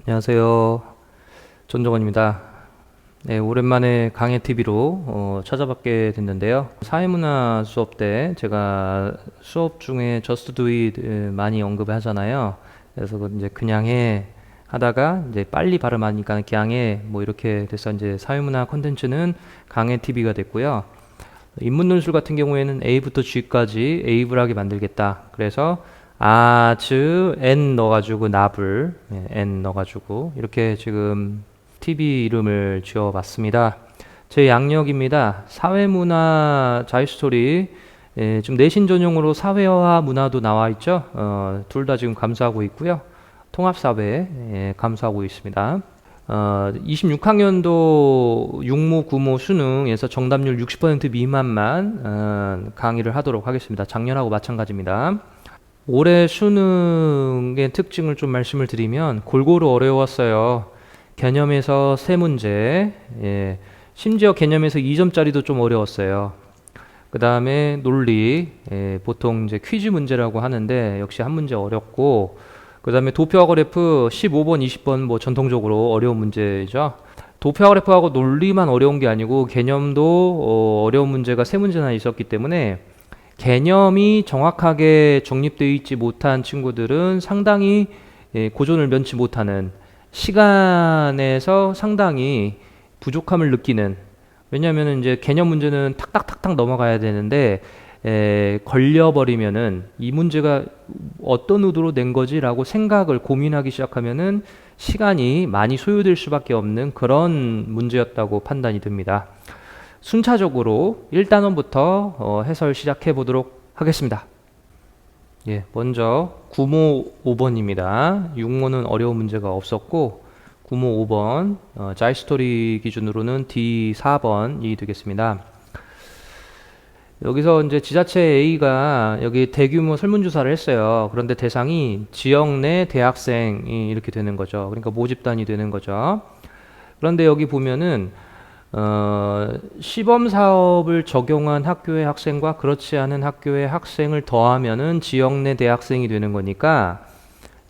안녕하세요. 전종원입니다. 네, 오랜만에 강해TV로 찾아뵙게 됐는데요. 사회문화 수업 때 제가 수업 중에 Just Do It 많이 언급을 하잖아요. 그래서 이제 그냥 해 하다가 이제 빨리 발음하니까 그냥 해 뭐 이렇게 돼서 이제 사회문화 콘텐츠는 강해TV가 됐고요. 인문논술 같은 경우에는 A부터 G까지 에이블하게 만들겠다. 그래서 N 넣어가지고 나불, N 넣어가지고 이렇게 지금 TV 이름을 지어봤습니다. 제 양력입니다. 사회문화 자유스토리, 좀 내신 전용으로 사회화 문화도 나와 있죠. 둘 다 지금 감수하고 있고요. 통합사회 감수하고 있습니다. 26학년도 육모, 구모, 수능에서 정답률 60% 미만만 강의를 하도록 하겠습니다. 작년하고 마찬가지입니다. 올해 수능의 특징을 좀 말씀을 드리면 골고루 어려웠어요. 개념에서 세 문제, 심지어 개념에서 2점짜리도 좀 어려웠어요. 그 다음에 논리, 보통 이제 퀴즈 문제라고 하는데 역시 한 문제 어렵고, 그 다음에 도표와 그래프 15번, 20번 뭐 전통적으로 어려운 문제죠. 도표와 그래프하고 논리만 어려운 게 아니고 개념도 어려운 문제가 세 문제나 있었기 때문에 개념이 정확하게 정립되어 있지 못한 친구들은 상당히 고전을 면치 못하는, 시간에서 상당히 부족함을 느끼는, 왜냐하면 이제 개념 문제는 탁탁탁탁 넘어가야 되는데 걸려버리면은 이 문제가 어떤 의도로 낸 거지라고 생각을 고민하기 시작하면은 시간이 많이 소요될 수밖에 없는 그런 문제였다고 판단이 듭니다. 순차적으로 1단원부터 해설 시작해 보도록 하겠습니다. 먼저 구모 5번입니다. 6모는 어려운 문제가 없었고 9모 5번, 자이스토리 기준으로는 D4번이 되겠습니다. 여기서 이제 지자체 A가 여기 대규모 설문조사를 했어요. 그런데 대상이 지역 내 대학생이 이렇게 되는 거죠. 그러니까 모집단이 되는 거죠. 그런데 여기 보면은 시범 사업을 적용한 학교의 학생과 그렇지 않은 학교의 학생을 더하면은 지역 내 대학생이 되는 거니까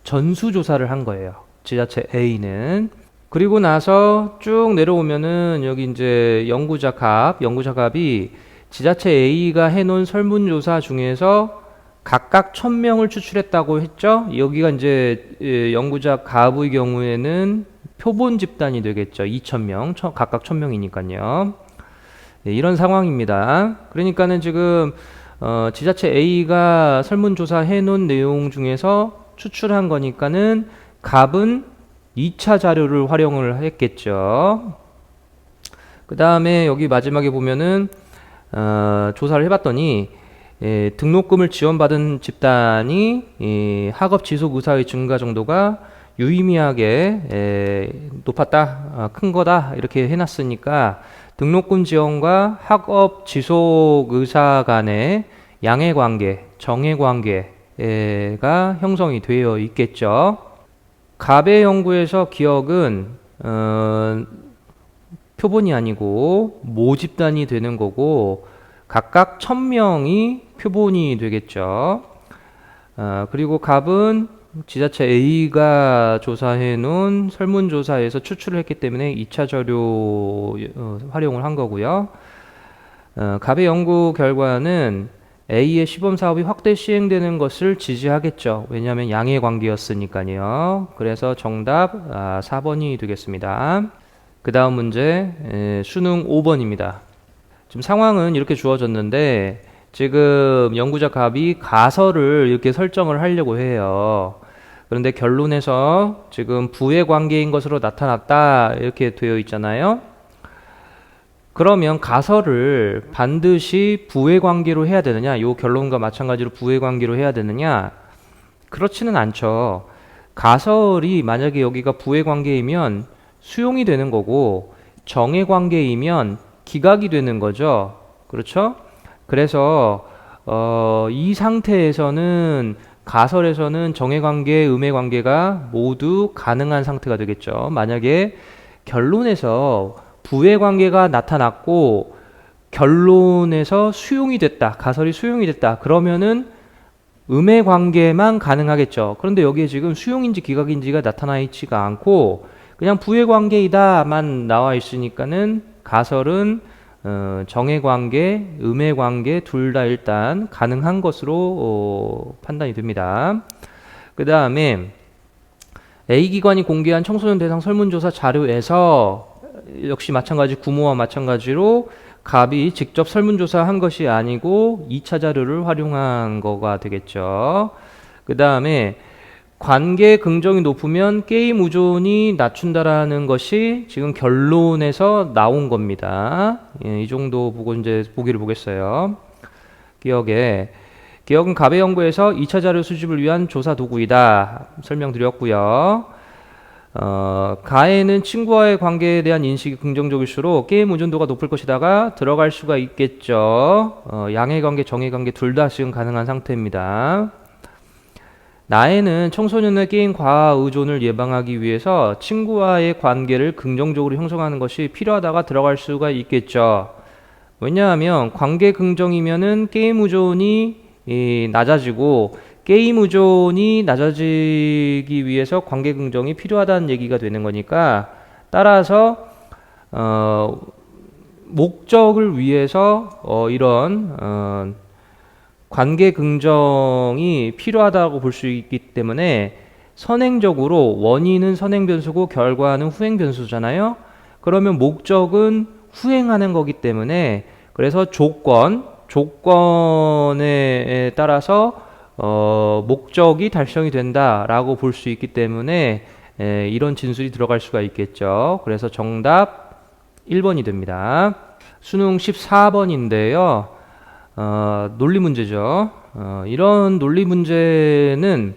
전수조사를 한 거예요. 지자체 A는. 그리고 나서 쭉 내려오면은 여기 이제 연구자 값이 지자체 A가 해놓은 설문조사 중에서 각각 1000명을 추출했다고 했죠. 여기가 이제 연구자 값의 경우에는 표본 집단이 되겠죠. 2000명, 각각 1000명이니까요. 이런 상황입니다. 그러니까는 지금 지자체 A가 설문조사 해놓은 내용 중에서 추출한 거니까는 값은 2차 자료를 활용을 했겠죠. 그 다음에 여기 마지막에 보면은 조사를 해봤더니 등록금을 지원받은 집단이 학업 지속 의사의 증가 정도가 유의미하게 높았다, 큰 거다 이렇게 해놨으니까 등록금 지원과 학업 지속 의사 간의 양해 관계, 정해 관계가 형성이 되어 있겠죠. 갑의 연구에서 기억은 표본이 아니고 모집단이 되는 거고 각각 1000명이 표본이 되겠죠. 그리고 갑은 지자체 A가 조사해 놓은 설문조사에서 추출을 했기 때문에 2차 자료 활용을 한 거고요. 갑의 연구 결과는 A의 시범 사업이 확대 시행되는 것을 지지하겠죠. 왜냐하면 양해 관계였으니까요. 그래서 정답 4번이 되겠습니다. 그 다음 문제 수능 5번입니다. 지금 상황은 이렇게 주어졌는데 지금 연구자 갑이 가설을 이렇게 설정을 하려고 해요. 그런데 결론에서 지금 부의 관계인 것으로 나타났다 이렇게 되어 있잖아요. 그러면 가설을 반드시 부의 관계로 해야 되느냐, 이 결론과 마찬가지로 부의 관계로 해야 되느냐, 그렇지는 않죠. 가설이 만약에 여기가 부의 관계이면 수용이 되는 거고 정의 관계이면 기각이 되는 거죠. 그렇죠? 그래서 이 상태에서는 가설에서는 정의 관계, 음의 관계가 모두 가능한 상태가 되겠죠. 만약에 결론에서 부의 관계가 나타났고 결론에서 수용이 됐다, 가설이 수용이 됐다, 그러면은 음의 관계만 가능하겠죠. 그런데 여기에 지금 수용인지 기각인지가 나타나 있지가 않고 그냥 부의 관계이다만 나와 있으니까는 가설은 정의 관계, 음의 관계 둘 다 일단 가능한 것으로 판단이 됩니다. 그 다음에 A기관이 공개한 청소년 대상 설문조사 자료에서 역시 마찬가지 구모와 마찬가지로 갑이 직접 설문조사한 것이 아니고 2차 자료를 활용한 거가 되겠죠. 그 다음에 관계 긍정이 높으면 게임 의존이 낮춘다라는 것이 지금 결론에서 나온 겁니다. 예, 이 정도 보고 이제 보기를 보겠어요. 기억은 갑의 연구에서 2차 자료 수집을 위한 조사 도구이다. 설명드렸고요. 가에는 친구와의 관계에 대한 인식이 긍정적일수록 게임 의존도가 높을 것이다가 들어갈 수가 있겠죠. 양의 관계, 정의 관계 둘 다 지금 가능한 상태입니다. 나에는 청소년의 게임 과아 의존을 예방하기 위해서 친구와의 관계를 긍정적으로 형성하는 것이 필요하다가 들어갈 수가 있겠죠. 왜냐하면 관계 긍정이면은 게임 의존이 낮아지고 게임 의존이 낮아지기 위해서 관계 긍정이 필요하다는 얘기가 되는 거니까 따라서 목적을 위해서 이런 관계 긍정이 필요하다고 볼 수 있기 때문에 선행적으로 원인은 선행 변수고 결과는 후행 변수잖아요. 그러면 목적은 후행하는 거기 때문에 그래서 조건에 따라서 목적이 달성이 된다라고 볼 수 있기 때문에 이런 진술이 들어갈 수가 있겠죠. 그래서 정답 1번이 됩니다. 수능 14번인데요. 논리 문제죠. 이런 논리 문제는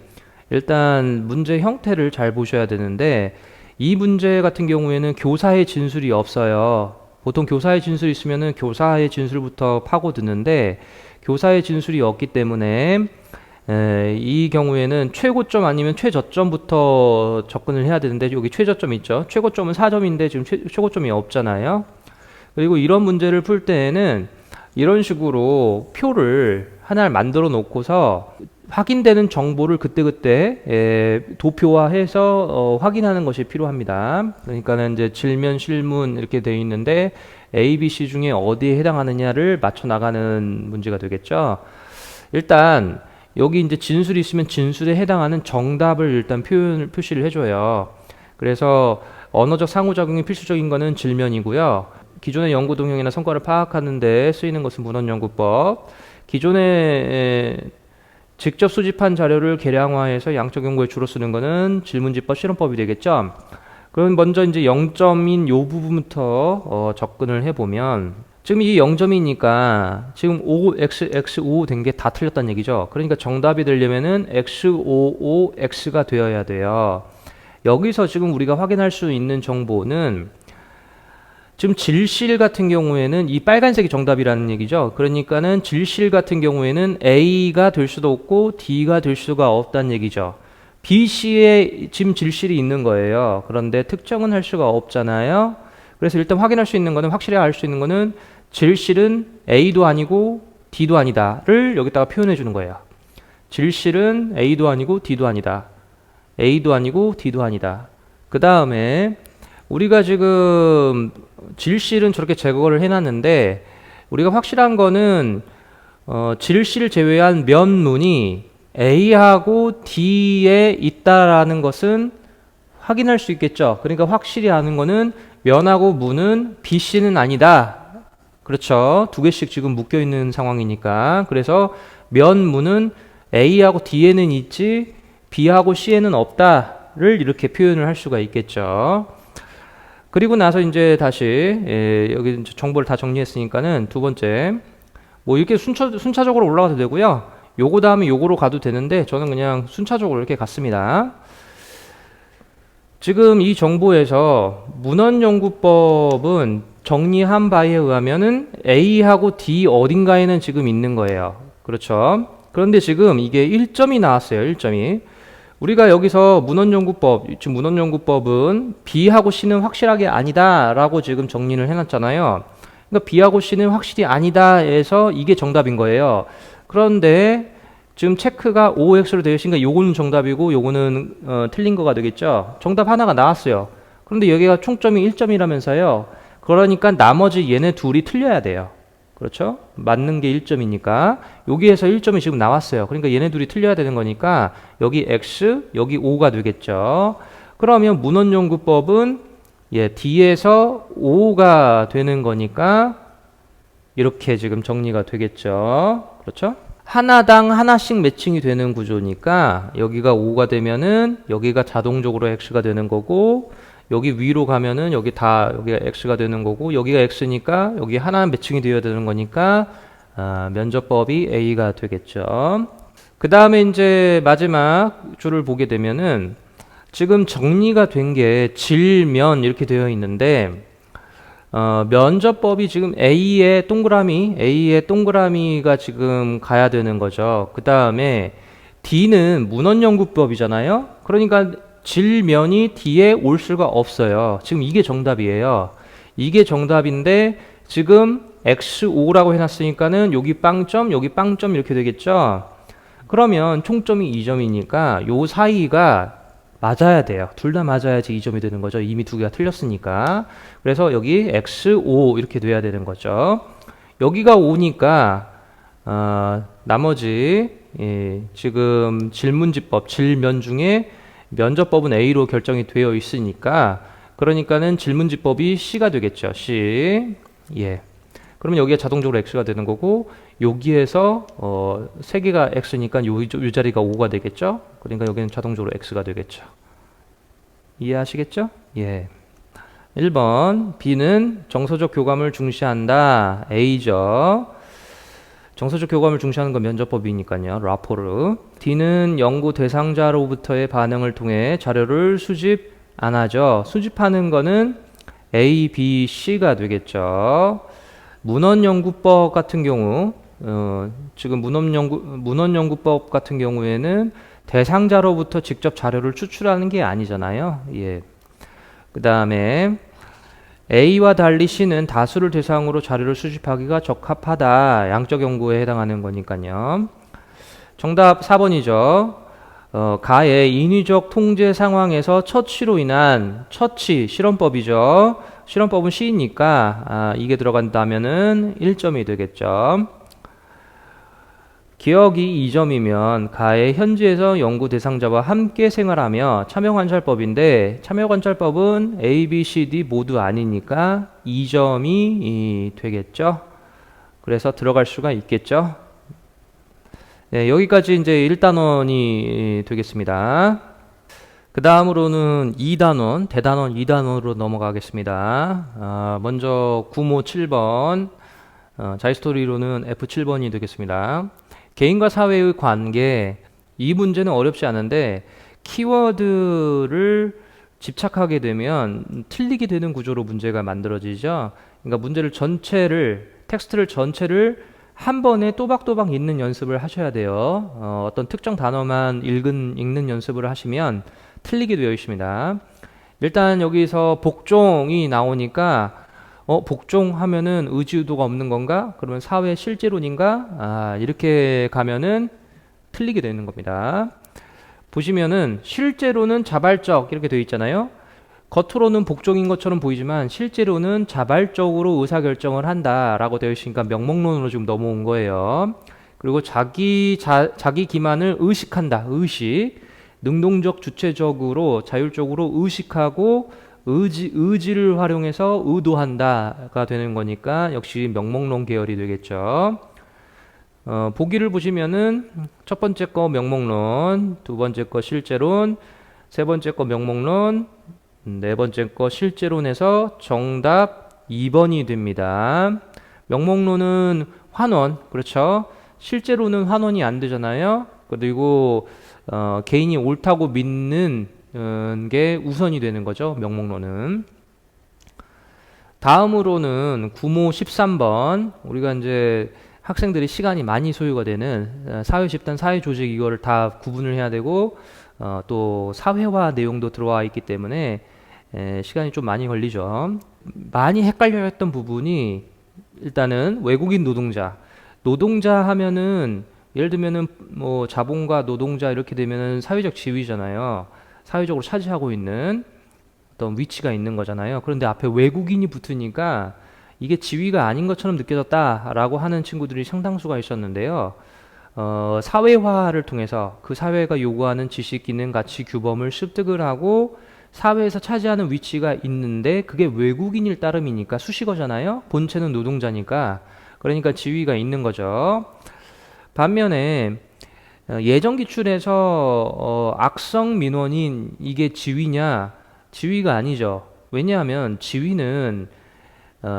일단 문제 형태를 잘 보셔야 되는데 이 문제 같은 경우에는 교사의 진술이 없어요. 보통 교사의 진술이 있으면은 교사의 진술부터 파고드는데 교사의 진술이 없기 때문에 이 경우에는 최고점 아니면 최저점부터 접근을 해야 되는데 여기 최저점 있죠. 최고점은 4점인데 지금 최고점이 없잖아요. 그리고 이런 문제를 풀 때에는 이런 식으로 표를 하나를 만들어 놓고서 확인되는 정보를 그때그때 도표화해서 확인하는 것이 필요합니다. 그러니까는 이제 질면, 실문 이렇게 되어 있는데 A, B, C 중에 어디에 해당하느냐를 맞춰 나가는 문제가 되겠죠. 일단 여기 이제 진술이 있으면 진술에 해당하는 정답을 일단 표시를 해줘요. 그래서 언어적 상호작용이 필수적인 거는 질면이고요. 기존의 연구 동향이나 성과를 파악하는 데 쓰이는 것은 문헌연구법. 기존에 직접 수집한 자료를 계량화해서 양적 연구에 주로 쓰는 것은 질문지법, 실험법이 되겠죠. 그럼 먼저 이제 0점인 요 부분부터 접근을 해보면 지금 이게 0점이니까 지금 5, x 5 된 게 다 틀렸다는 얘기죠. 그러니까 정답이 되려면은 x55, x가 되어야 돼요. 여기서 지금 우리가 확인할 수 있는 정보는 지금 질실 같은 경우에는 이 빨간색이 정답이라는 얘기죠. 그러니까는 질실 같은 경우에는 A가 될 수도 없고 D가 될 수가 없다는 얘기죠. B, C에 지금 질실이 있는 거예요. 그런데 특정은 할 수가 없잖아요. 그래서 일단 확인할 수 있는 거는 확실히 알 수 있는 거는 질실은 A도 아니고 D도 아니다를 여기다가 표현해 주는 거예요. 질실은 A도 아니고 D도 아니다. A도 아니고 D도 아니다. 그 다음에 우리가 지금 질실은 저렇게 제거를 해놨는데 우리가 확실한 거는 질실을 제외한 면문이 A하고 D에 있다라는 것은 확인할 수 있겠죠. 그러니까 확실히 아는 거는 면하고 문은 B, C는 아니다. 그렇죠. 두 개씩 지금 묶여 있는 상황이니까. 그래서 면, 문은 A하고 D에는 있지 B하고 C에는 없다를 이렇게 표현을 할 수가 있겠죠. 그리고 나서 이제 다시 여기 정보를 다 정리했으니까는 두 번째 뭐 이렇게 순차적으로 올라가도 되고요. 요거 다음에 요거로 가도 되는데 저는 그냥 순차적으로 이렇게 갔습니다. 지금 이 정보에서 문헌연구법은 정리한 바에 의하면은 A하고 D 어딘가에는 지금 있는 거예요. 그렇죠. 그런데 지금 이게 1점이 나왔어요. 1점이. 우리가 여기서 지금 문헌연구법은 B하고 C는 확실하게 아니다 라고 지금 정리를 해놨잖아요. 그러니까 B하고 C는 확실히 아니다 해서 이게 정답인 거예요. 그런데 지금 체크가 OX로 되어 있으니까 요거는 정답이고 요거는 틀린 거가 되겠죠. 정답 하나가 나왔어요. 그런데 여기가 총점이 1점이라면서요. 그러니까 나머지 얘네 둘이 틀려야 돼요. 그렇죠? 맞는 게 1점이니까 여기에서 1점이 지금 나왔어요. 그러니까 얘네 둘이 틀려야 되는 거니까 여기 X, 여기 O가 되겠죠. 그러면 문헌연구법은 D에서 O가 되는 거니까 이렇게 지금 정리가 되겠죠. 그렇죠? 하나당 하나씩 매칭이 되는 구조니까 여기가 5가 되면은 여기가 자동적으로 X가 되는 거고 여기 위로 가면은 여기가 X가 되는 거고 여기가 X니까 여기 하나 매칭이 되어야 되는 거니까 면접법이 A가 되겠죠. 그 다음에 이제 마지막 줄을 보게 되면은 지금 정리가 된 게 질면 이렇게 되어 있는데 면접법이 지금 A의 동그라미가 지금 가야 되는 거죠. 그 다음에 D는 문헌연구법이잖아요. 그러니까 질면이 D에 올 수가 없어요. 지금 이게 정답이에요. 이게 정답인데 지금 X5라고 해놨으니까는 여기 빵점, 여기 빵점 이렇게 되겠죠. 그러면 총점이 2점이니까 요 사이가 맞아야 돼요. 둘 다 맞아야지 2점이 되는 거죠. 이미 두 개가 틀렸으니까. 그래서 여기 X5 이렇게 돼야 되는 거죠. 여기가 5니까 나머지 지금 질문지법, 질면 중에 면접법은 A로 결정이 되어 있으니까 그러니까는 질문지법이 C가 되겠죠. C. 그러면 여기가 자동적으로 X가 되는 거고 여기에서 3개가 X니까 요 자리가 5가 되겠죠. 그러니까 여기는 자동적으로 X가 되겠죠. 이해하시겠죠? 1번 B는 정서적 교감을 중시한다. A죠. 정서적 교감을 중시하는 건 면접법이니까요. 라포르. D는 연구 대상자로부터의 반응을 통해 자료를 수집 안 하죠. 수집하는 거는 A, B, C가 되겠죠. 문헌연구법 같은 경우 지금 문헌연구법 같은 경우에는 대상자로부터 직접 자료를 추출하는 게 아니잖아요. 그 다음에 A와 달리 C는 다수를 대상으로 자료를 수집하기가 적합하다. 양적 연구에 해당하는 거니까요. 정답 4번이죠. 가의 인위적 통제 상황에서 처치로 인한 처치 실험법이죠. 실험법은 C니까 이게 들어간다면은 1점이 되겠죠. 기억이 2점이면 가의 현지에서 연구 대상자와 함께 생활하며 참여관찰법인데 참여관찰법은 A, B, C, D 모두 아니니까 2점이 되겠죠. 그래서 들어갈 수가 있겠죠. 여기까지 이제 1단원이 되겠습니다. 그 다음으로는 2단원, 대단원 2단원으로 넘어가겠습니다. 먼저 구모 7번, 자이스토리로는 F7번이 되겠습니다. 개인과 사회의 관계, 이 문제는 어렵지 않은데 키워드를 집착하게 되면 틀리게 되는 구조로 문제가 만들어지죠. 그러니까 문제를 텍스트를 전체를 한 번에 또박또박 읽는 연습을 하셔야 돼요. 어떤 특정 단어만 읽는 연습을 하시면 틀리게 되어 있습니다. 일단 여기서 복종이 나오니까 복종하면은 의지의도가 없는 건가? 그러면 사회 실제론인가? 이렇게 가면은 틀리게 되는 겁니다. 보시면은 실제로는 자발적 이렇게 되어 있잖아요. 겉으로는 복종인 것처럼 보이지만 실제로는 자발적으로 의사결정을 한다라고 되어 있으니까 명목론으로 지금 넘어온 거예요. 그리고 자기 기만을 의식한다. 의식. 능동적, 주체적으로, 자율적으로 의식하고 의지를 활용해서 의도한다가 되는 거니까 역시 명목론 계열이 되겠죠. 보기를 보시면은 첫 번째 거 명목론, 두 번째 거 실제론, 세 번째 거 명목론, 네 번째 거 실제론에서 정답 2번이 됩니다. 명목론은 환원, 그렇죠? 실제로는 환원이 안 되잖아요. 그리고 개인이 옳다고 믿는 게 우선이 되는 거죠. 명목론은. 다음으로는 구모 13번. 우리가 이제 학생들이 시간이 많이 소요가 되는 사회 집단, 사회 조직 이거를 다 구분을 해야 되고 또 사회화 내용도 들어와 있기 때문에 시간이 좀 많이 걸리죠. 많이 헷갈려 했던 부분이 일단은 외국인 노동자 하면은 예를 들면은 뭐 자본가, 노동자 이렇게 되면은 사회적 지위잖아요. 사회적으로 차지하고 있는 어떤 위치가 있는 거잖아요. 그런데 앞에 외국인이 붙으니까 이게 지위가 아닌 것처럼 느껴졌다라고 하는 친구들이 상당수가 있었는데요. 사회화를 통해서 그 사회가 요구하는 지식, 기능, 가치, 규범을 습득을 하고 사회에서 차지하는 위치가 있는데 그게 외국인일 따름이니까 수식어잖아요. 본체는 노동자니까. 그러니까 지위가 있는 거죠. 반면에 예정 기출에서 악성 민원인 이게 지위냐? 지위가 아니죠. 왜냐하면 지위는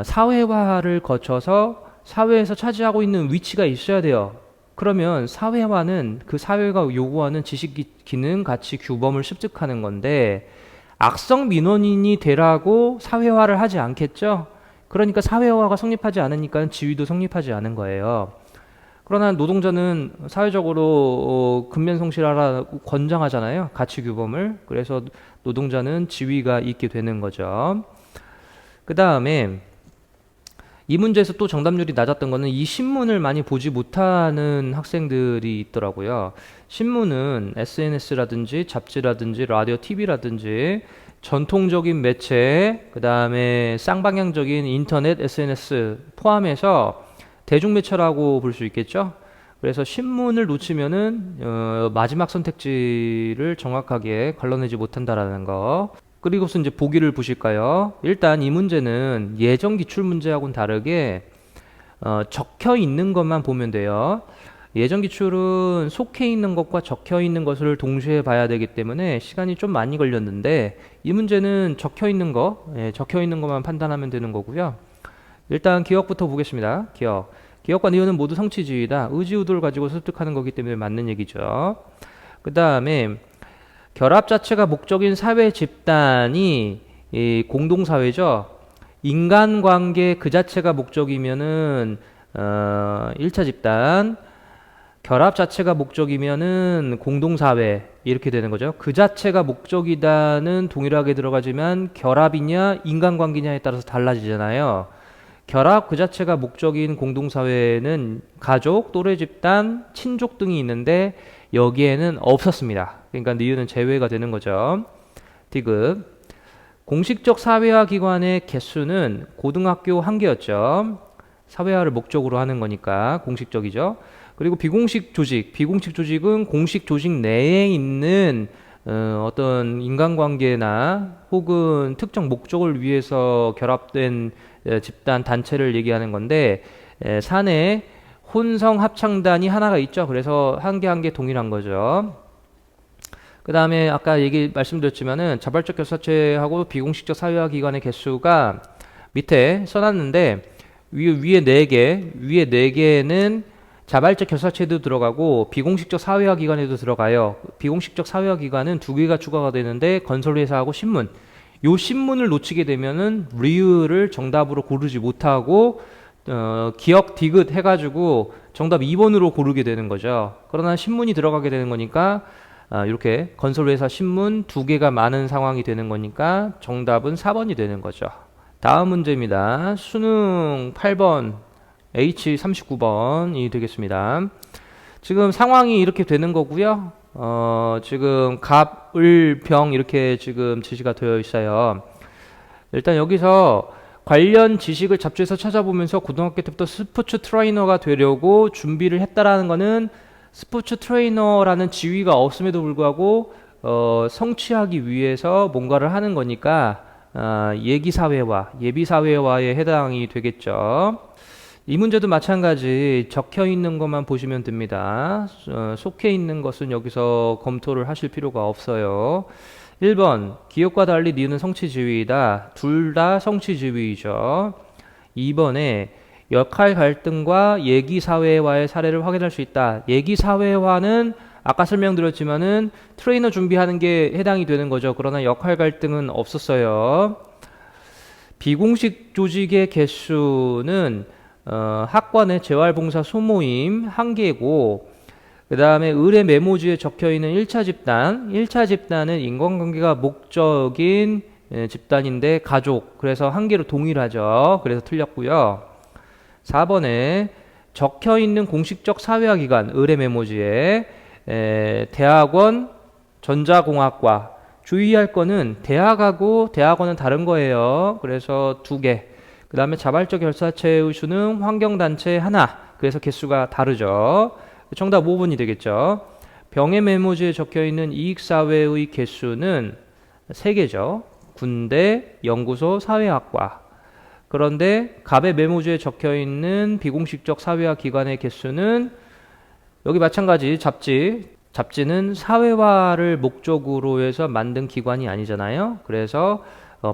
사회화를 거쳐서 사회에서 차지하고 있는 위치가 있어야 돼요. 그러면 사회화는 그 사회가 요구하는 지식, 기능, 가치, 규범을 습득하는 건데 악성 민원인이 되라고 사회화를 하지 않겠죠? 그러니까 사회화가 성립하지 않으니까 지위도 성립하지 않은 거예요. 그러나 노동자는 사회적으로 근면성실하라고 권장하잖아요. 가치 규범을. 그래서 노동자는 지위가 있게 되는 거죠. 그 다음에 이 문제에서 또 정답률이 낮았던 거는 이 신문을 많이 보지 못하는 학생들이 있더라고요. 신문은 SNS라든지 잡지라든지 라디오, TV라든지 전통적인 매체, 그 다음에 쌍방향적인 인터넷, SNS 포함해서 대중매체라고 볼 수 있겠죠. 그래서 신문을 놓치면은 마지막 선택지를 정확하게 걸러내지 못한다라는 거. 그리고서 이제 보기를 보실까요? 일단 이 문제는 예정 기출 문제하고는 다르게 적혀 있는 것만 보면 돼요. 예정 기출은 속해 있는 것과 적혀 있는 것을 동시에 봐야 되기 때문에 시간이 좀 많이 걸렸는데 이 문제는 적혀 있는 것만 판단하면 되는 거고요. 일단 기억부터 보겠습니다. 기억과 니은은 모두 성취지위다. 의지의도를 가지고 습득하는 거기 때문에 맞는 얘기죠. 그 다음에 결합 자체가 목적인 사회 집단이 이 공동사회죠. 인간관계 그 자체가 목적이면은 1차 집단, 결합 자체가 목적이면은 공동사회 이렇게 되는 거죠. 그 자체가 목적이다는 동일하게 들어가지만 결합이냐 인간관계냐에 따라서 달라지잖아요. 결합 그 자체가 목적인 공동사회는 가족, 또래 집단, 친족 등이 있는데 여기에는 없었습니다. 그러니까 니은은 제외가 되는 거죠. 디귿. 공식적 사회화 기관의 개수는 고등학교 1개였죠. 사회화를 목적으로 하는 거니까 공식적이죠. 그리고 비공식 조직은 공식 조직 내에 있는 어떤 인간관계나 혹은 특정 목적을 위해서 결합된 집단, 단체를 얘기하는 건데 사내 혼성 합창단이 하나가 있죠. 그래서 한 개 한 개 동일한 거죠. 그 다음에 아까 말씀드렸지만은 자발적 결사체하고 비공식적 사회화 기관의 개수가 밑에 써놨는데 위에 4개는 자발적 결사체도 들어가고 비공식적 사회화 기관에도 들어가요. 비공식적 사회화 기관은 2개가 추가가 되는데 건설회사하고 신문. 요 신문을 놓치게 되면은 리을을 정답으로 고르지 못하고 기억 디귿 해가지고 정답 2번으로 고르게 되는 거죠. 그러나 신문이 들어가게 되는 거니까 이렇게 건설회사 신문 2개가 많은 상황이 되는 거니까 정답은 4번이 되는 거죠. 다음 문제입니다. 수능 8번 H39번이 되겠습니다. 지금 상황이 이렇게 되는 거고요. 지금 갑, 을, 병 이렇게 지금 지시가 되어 있어요. 일단 여기서 관련 지식을 잡지에서 찾아보면서 고등학교 때부터 스포츠 트레이너가 되려고 준비를 했다라는 거는 스포츠 트레이너라는 지위가 없음에도 불구하고 성취하기 위해서 뭔가를 하는 거니까 예비사회화에 해당이 되겠죠. 이 문제도 마찬가지 적혀 있는 것만 보시면 됩니다. 속해 있는 것은 여기서 검토를 하실 필요가 없어요. 1번 기억과 달리 니은은 성취지위이다. 둘 다 성취지위이죠. 2번에 역할 갈등과 예기사회화의 사례를 확인할 수 있다. 예기사회화는 아까 설명드렸지만은 트레이너 준비하는 게 해당이 되는 거죠. 그러나 역할 갈등은 없었어요. 비공식 조직의 개수는 학관의 재활봉사 소모임 1개고 그 다음에 의뢰 메모지에 적혀있는 1차 집단은 인간관계가 목적인 집단인데 가족 그래서 1개로 동일하죠. 그래서 틀렸고요. 4번에 적혀 있는 공식적 사회화 기관 의뢰 메모지에 대학원 전자공학과 주의할 거는 대학하고 대학원은 다른 거예요. 그래서 2개. 그 다음에 자발적 결사체의 수는 환경단체 하나. 그래서 개수가 다르죠. 정답 5번이 되겠죠. 병의 메모지에 적혀 있는 이익사회의 개수는 3개죠. 군대, 연구소, 사회학과. 그런데 갑의 메모지에 적혀 있는 비공식적 사회화 기관의 개수는 여기 마찬가지 잡지는 사회화를 목적으로 해서 만든 기관이 아니잖아요. 그래서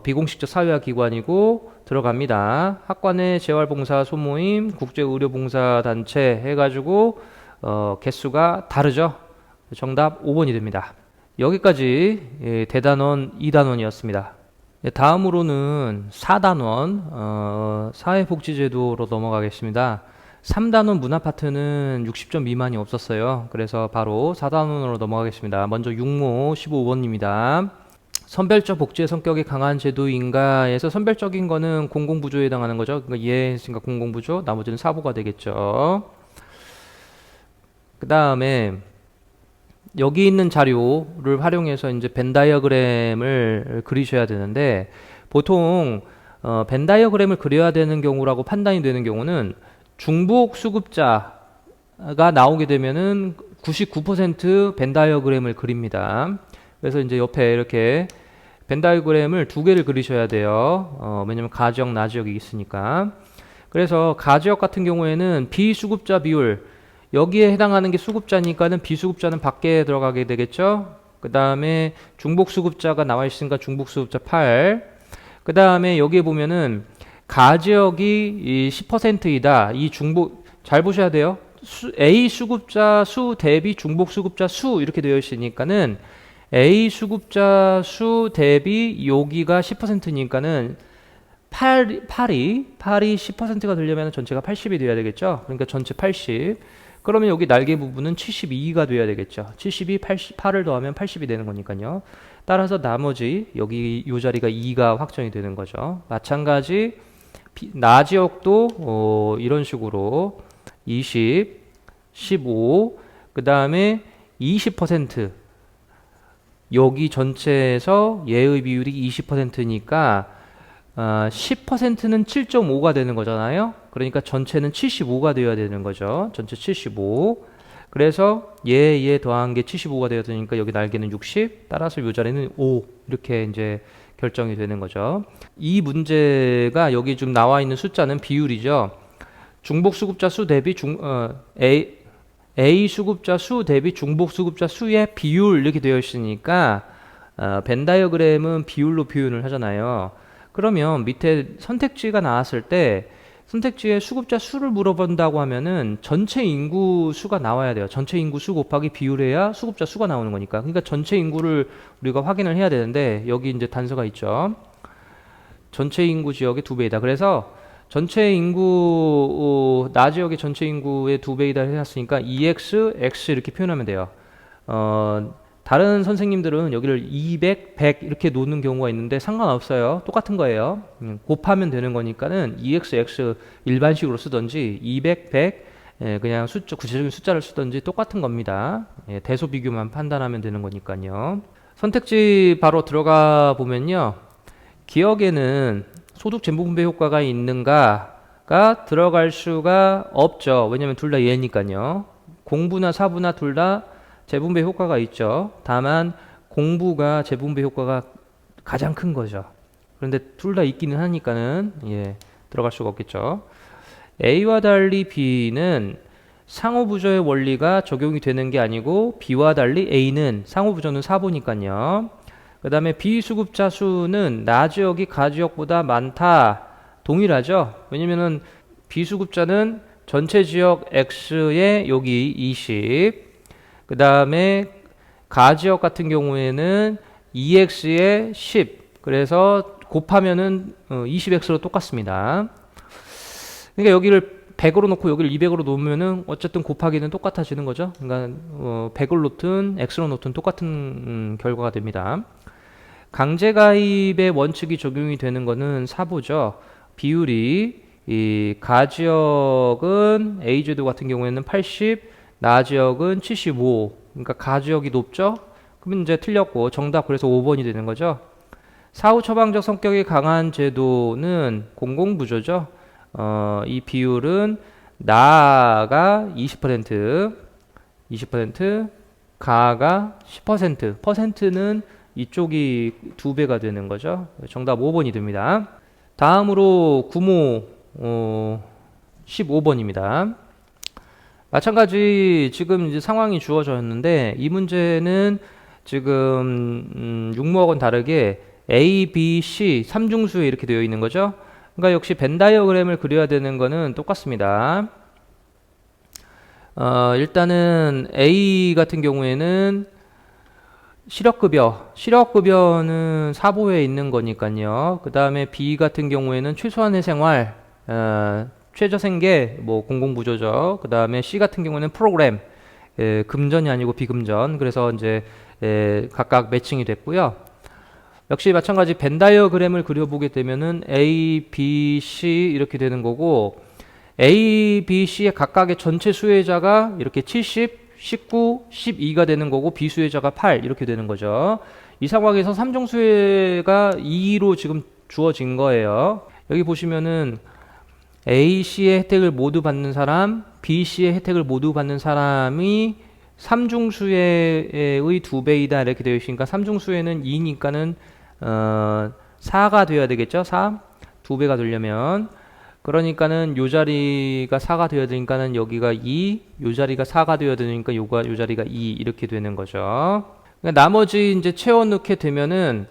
비공식적 사회화 기관이고 들어갑니다. 학관의 재활봉사 소모임, 국제의료봉사단체 해가지고 개수가 다르죠. 정답 5번이 됩니다. 여기까지 대단원 2단원이었습니다. 다음으로는 4단원 사회복지제도로 넘어가겠습니다. 3단원 문화파트는 60점 미만이 없었어요. 그래서 바로 4단원으로 넘어가겠습니다. 먼저 6모 15번입니다. 선별적 복지의 성격이 강한 제도인가에서 선별적인 거는 공공부조에 해당하는 거죠. 그러니까 얘 했으니까 공공부조, 나머지는 사보가 되겠죠. 그 다음에 여기 있는 자료를 활용해서 이제 벤 다이어그램을 그리셔야 되는데, 보통 벤 다이어그램을 그려야 되는 경우라고 판단이 되는 경우는 중복 수급자가 나오게 되면은 99% 벤 다이어그램을 그립니다. 그래서 이제 옆에 이렇게 벤 다이어그램을 2개를 그리셔야 돼요. 왜냐면 가지역, 나지역이 있으니까. 그래서 가지역 같은 경우에는 비수급자 비율, 여기에 해당하는 게 수급자니까는 비수급자는 밖에 들어가게 되겠죠. 그 다음에 중복수급자가 나와 있으니까 중복수급자 8. 그 다음에 여기에 보면은 가지역이 10%이다. 이 중복, 잘 보셔야 돼요. A 수급자 수 대비 중복수급자 수 이렇게 되어 있으니까는 A 수급자 수 대비 여기가 10%니까는 8이 10%가 되려면 전체가 80이 돼야 되겠죠. 그러니까 전체 80. 그러면 여기 날개 부분은 72가 돼야 되겠죠. 72, 8을 더하면 80이 되는 거니까요. 따라서 나머지 여기 이 자리가 2가 확정이 되는 거죠. 마찬가지 나지역도 이런 식으로 20, 15, 그 다음에 20%, 여기 전체에서 얘의 비율이 20%니까 10%는 7.5가 되는 거잖아요. 그러니까 전체는 75가 되어야 되는 거죠. 전체 75. 그래서 얘 더한 게 75가 되어야 되니까 여기 날개는 60. 따라서 이 자리는 5. 이렇게 이제 결정이 되는 거죠. 이 문제가 여기 좀 나와 있는 숫자는 비율이죠. 중복 수급자 수 대비 A 수급자 수 대비 중복 수급자 수의 비율 이렇게 되어 있으니까 벤 다이어그램은 비율로 표현을 하잖아요. 그러면 밑에 선택지가 나왔을 때 선택지에 수급자 수를 물어본다고 하면은 전체 인구 수가 나와야 돼요. 전체 인구 수 곱하기 비율해야 수급자 수가 나오는 거니까. 그러니까 전체 인구를 우리가 확인을 해야 되는데 여기 이제 단서가 있죠. 전체 인구 지역의 2배이다. 그래서 전체 인구 나 지역의 전체 인구의 2배이다 해놨으니까 EX, X 이렇게 표현하면 돼요. 다른 선생님들은 여기를 200, 100 이렇게 놓는 경우가 있는데 상관없어요. 똑같은 거예요. 곱하면 되는 거니까는 EX, X 일반식으로 쓰든지 200, 100 그냥 구체적인 숫자를 쓰든지 똑같은 겁니다. 대소 비교만 판단하면 되는 거니까요. 선택지 바로 들어가 보면요. 기억에는 소득 재분배 효과가 있는가가 들어갈 수가 없죠. 왜냐면 둘 다 얘니까요. 공부나 사부나 둘 다 재분배 효과가 있죠. 다만 공부가 재분배 효과가 가장 큰 거죠. 그런데 둘 다 있기는 하니까는 들어갈 수가 없겠죠. A와 달리 B는 상호부조의 원리가 적용이 되는 게 아니고 B와 달리 A는 상호부조는 사보니까요. 그 다음에 비수급자 수는 나 지역이 가 지역보다 많다. 동일하죠. 왜냐면은 비수급자는 전체 지역 X에 여기 20. 그 다음에 가 지역 같은 경우에는 2x에 10. 그래서 곱하면은 20x로 똑같습니다. 그러니까 여기를 100으로 놓고 여기를 200으로 놓으면은 어쨌든 곱하기는 똑같아지는 거죠. 그러니까 100을 놓든 x로 놓든 똑같은 결과가 됩니다. 강제가입의 원칙이 적용이 되는 거는 사보죠. 비율이 이 가지역은 A제도 같은 경우에는 80, 나지역은 75. 그러니까 가지역이 높죠? 그러면 이제 틀렸고 정답 그래서 5번이 되는 거죠. 사후 처방적 성격이 강한 제도는 공공부조죠. 이 비율은 나가 20%, 가가 10%, 퍼센트는 이쪽이 2배가 되는 거죠. 정답 5번이 됩니다. 다음으로 구모 15번입니다. 마찬가지 지금 이제 상황이 주어졌는데 이 문제는 지금 육모하고는 다르게 A, B, C 3중수에 이렇게 되어 있는 거죠. 그러니까 역시 벤 다이어그램을 그려야 되는 거는 똑같습니다. 일단은 A 같은 경우에는 실업급여는 사보에 있는 거니까요. 그 다음에 B 같은 경우에는 최소한의 생활, 최저생계, 뭐 공공부조죠. 그 다음에 C 같은 경우는 프로그램, 금전이 아니고 비금전. 그래서 이제 각각 매칭이 됐고요. 역시 마찬가지 벤 다이어그램을 그려보게 되면은 A, B, C 이렇게 되는 거고 A, B, C의 각각의 전체 수혜자가 이렇게 70, 19, 12가 되는 거고 비수혜자가 8 이렇게 되는 거죠. 이 상황에서 3종 수혜가 2로 지금 주어진 거예요. 여기 보시면은 A, C의 혜택을 모두 받는 사람, B, C의 혜택을 모두 받는 사람이 3중 수혜의 2배이다 이렇게 되어 있으니까 3중 수혜는 2니까는 4가 되어야 되겠죠. 4, 2배가 되려면 그러니까는 요 자리가 4가 되어야 되니까는 여기가 2, 요 자리가 4가 되어야 되니까 요 자리가 2 이렇게 되는 거죠. 그러니까 나머지 이제 채워 넣게 되면은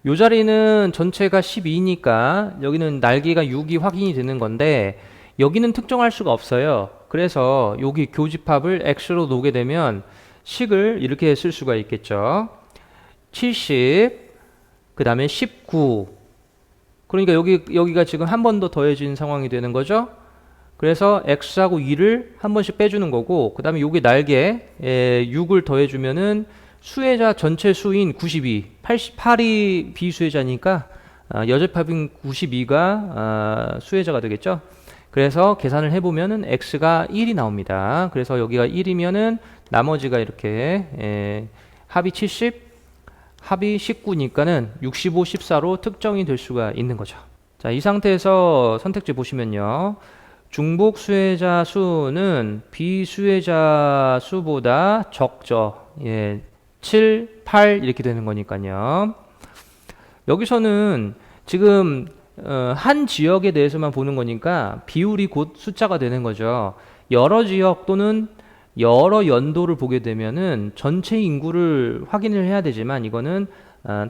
요 자리는 전체가 12니까 여기는 날개가 6이 확인이 되는 건데 여기는 특정할 수가 없어요. 그래서 여기 교집합을 X로 놓게 되면 식을 이렇게 쓸 수가 있겠죠. 70, 그 다음에 19. 그러니까 여기가 지금 한 번 더 더해진 상황이 되는 거죠. 그래서 X하고 2를 한 번씩 빼주는 거고, 그 다음에 여기 날개 6을 더해주면은 수혜자 전체 수인 92, 88이 비수혜자니까 여접합인 92가 수혜자가 되겠죠. 그래서 계산을 해보면은 X가 1이 나옵니다. 그래서 여기가 1이면은 나머지가 이렇게 합이 70, 합이 19니까는 65, 14로 특정이 될 수가 있는 거죠. 자, 이 상태에서 선택지 보시면요. 중복 수혜자 수는 비수혜자 수보다 적죠. 7, 8 이렇게 되는 거니까요. 여기서는 지금 한 지역에 대해서만 보는 거니까 비율이 곧 숫자가 되는 거죠. 여러 지역 또는 여러 연도를 보게 되면은 전체 인구를 확인을 해야 되지만 이거는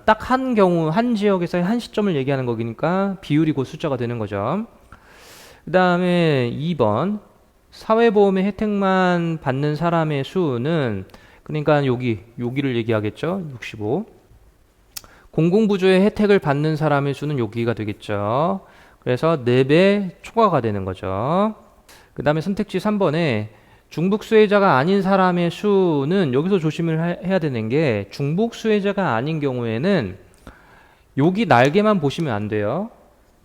딱 한 경우 한 지역에서 한 시점을 얘기하는 거니까 비율이 곧 숫자가 되는 거죠. 그 다음에 2번 사회보험의 혜택만 받는 사람의 수는 그러니까 여기를 얘기하겠죠. 65. 공공부조의 혜택을 받는 사람의 수는 여기가 되겠죠. 그래서 4배 초과가 되는 거죠. 그 다음에 선택지 3번에 중복 수혜자가 아닌 사람의 수는 여기서 조심을 해야 되는 게 중복 수혜자가 아닌 경우에는 여기 날개만 보시면 안 돼요.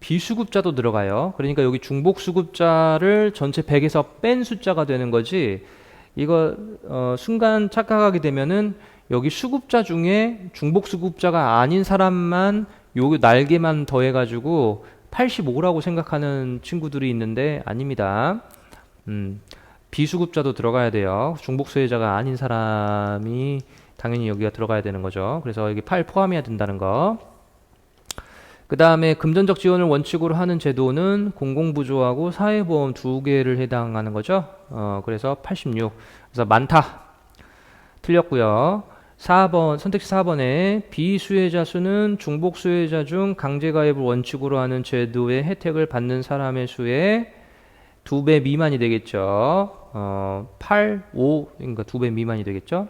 비수급자도 들어가요. 그러니까 여기 중복 수급자를 전체 100에서 뺀 숫자가 되는 거지. 이거 순간 착각하게 되면은 여기 수급자 중에 중복 수급자가 아닌 사람만 요 날개만 더해가지고 85라고 생각하는 친구들이 있는데 아닙니다. 비수급자도 들어가야 돼요. 중복 수혜자가 아닌 사람이 당연히 여기가 들어가야 되는 거죠. 그래서 여기 8 포함해야 된다는 거. 그 다음에 금전적 지원을 원칙으로 하는 제도는 공공부조하고 사회보험 2개를 해당하는 거죠. 그래서 86. 그래서 많다. 틀렸고요. 4번, 선택지 4번에 비수혜자 수는 중복 수혜자 중 강제가입을 원칙으로 하는 제도의 혜택을 받는 사람의 수의 2배 미만이 되겠죠. 8, 5, 그러니까 2배 미만이 되겠죠.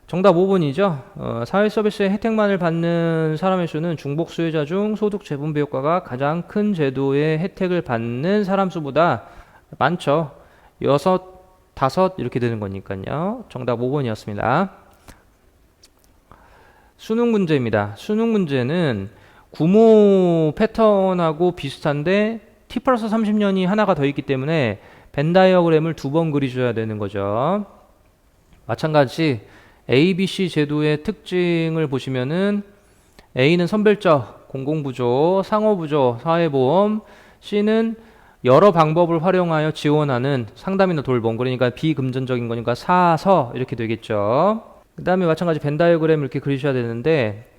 정답 5번이죠. 사회 서비스의 혜택만을 받는 사람의 수는 중복 수혜자 중 소득 재분배 효과가 가장 큰 제도의 혜택을 받는 사람 수보다 많죠. 6, 5 이렇게 되는 거니까요. 정답 5번이었습니다. 수능 문제입니다. 수능 문제는 구모 패턴하고 비슷한데 t 플러스 30년이 하나가 더 있기 때문에 벤 다이어그램을 두 번 그리셔야 되는 거죠. 마찬가지 ABC 제도의 특징을 보시면은 A는 선별적, 공공부조, 상호부조, 사회보험, C는 여러 방법을 활용하여 지원하는 상담이나 돌봄, 그러니까 비금전적인 거니까 사서 이렇게 되겠죠. 그 다음에 마찬가지 벤 다이어그램을 이렇게 그리셔야 되는데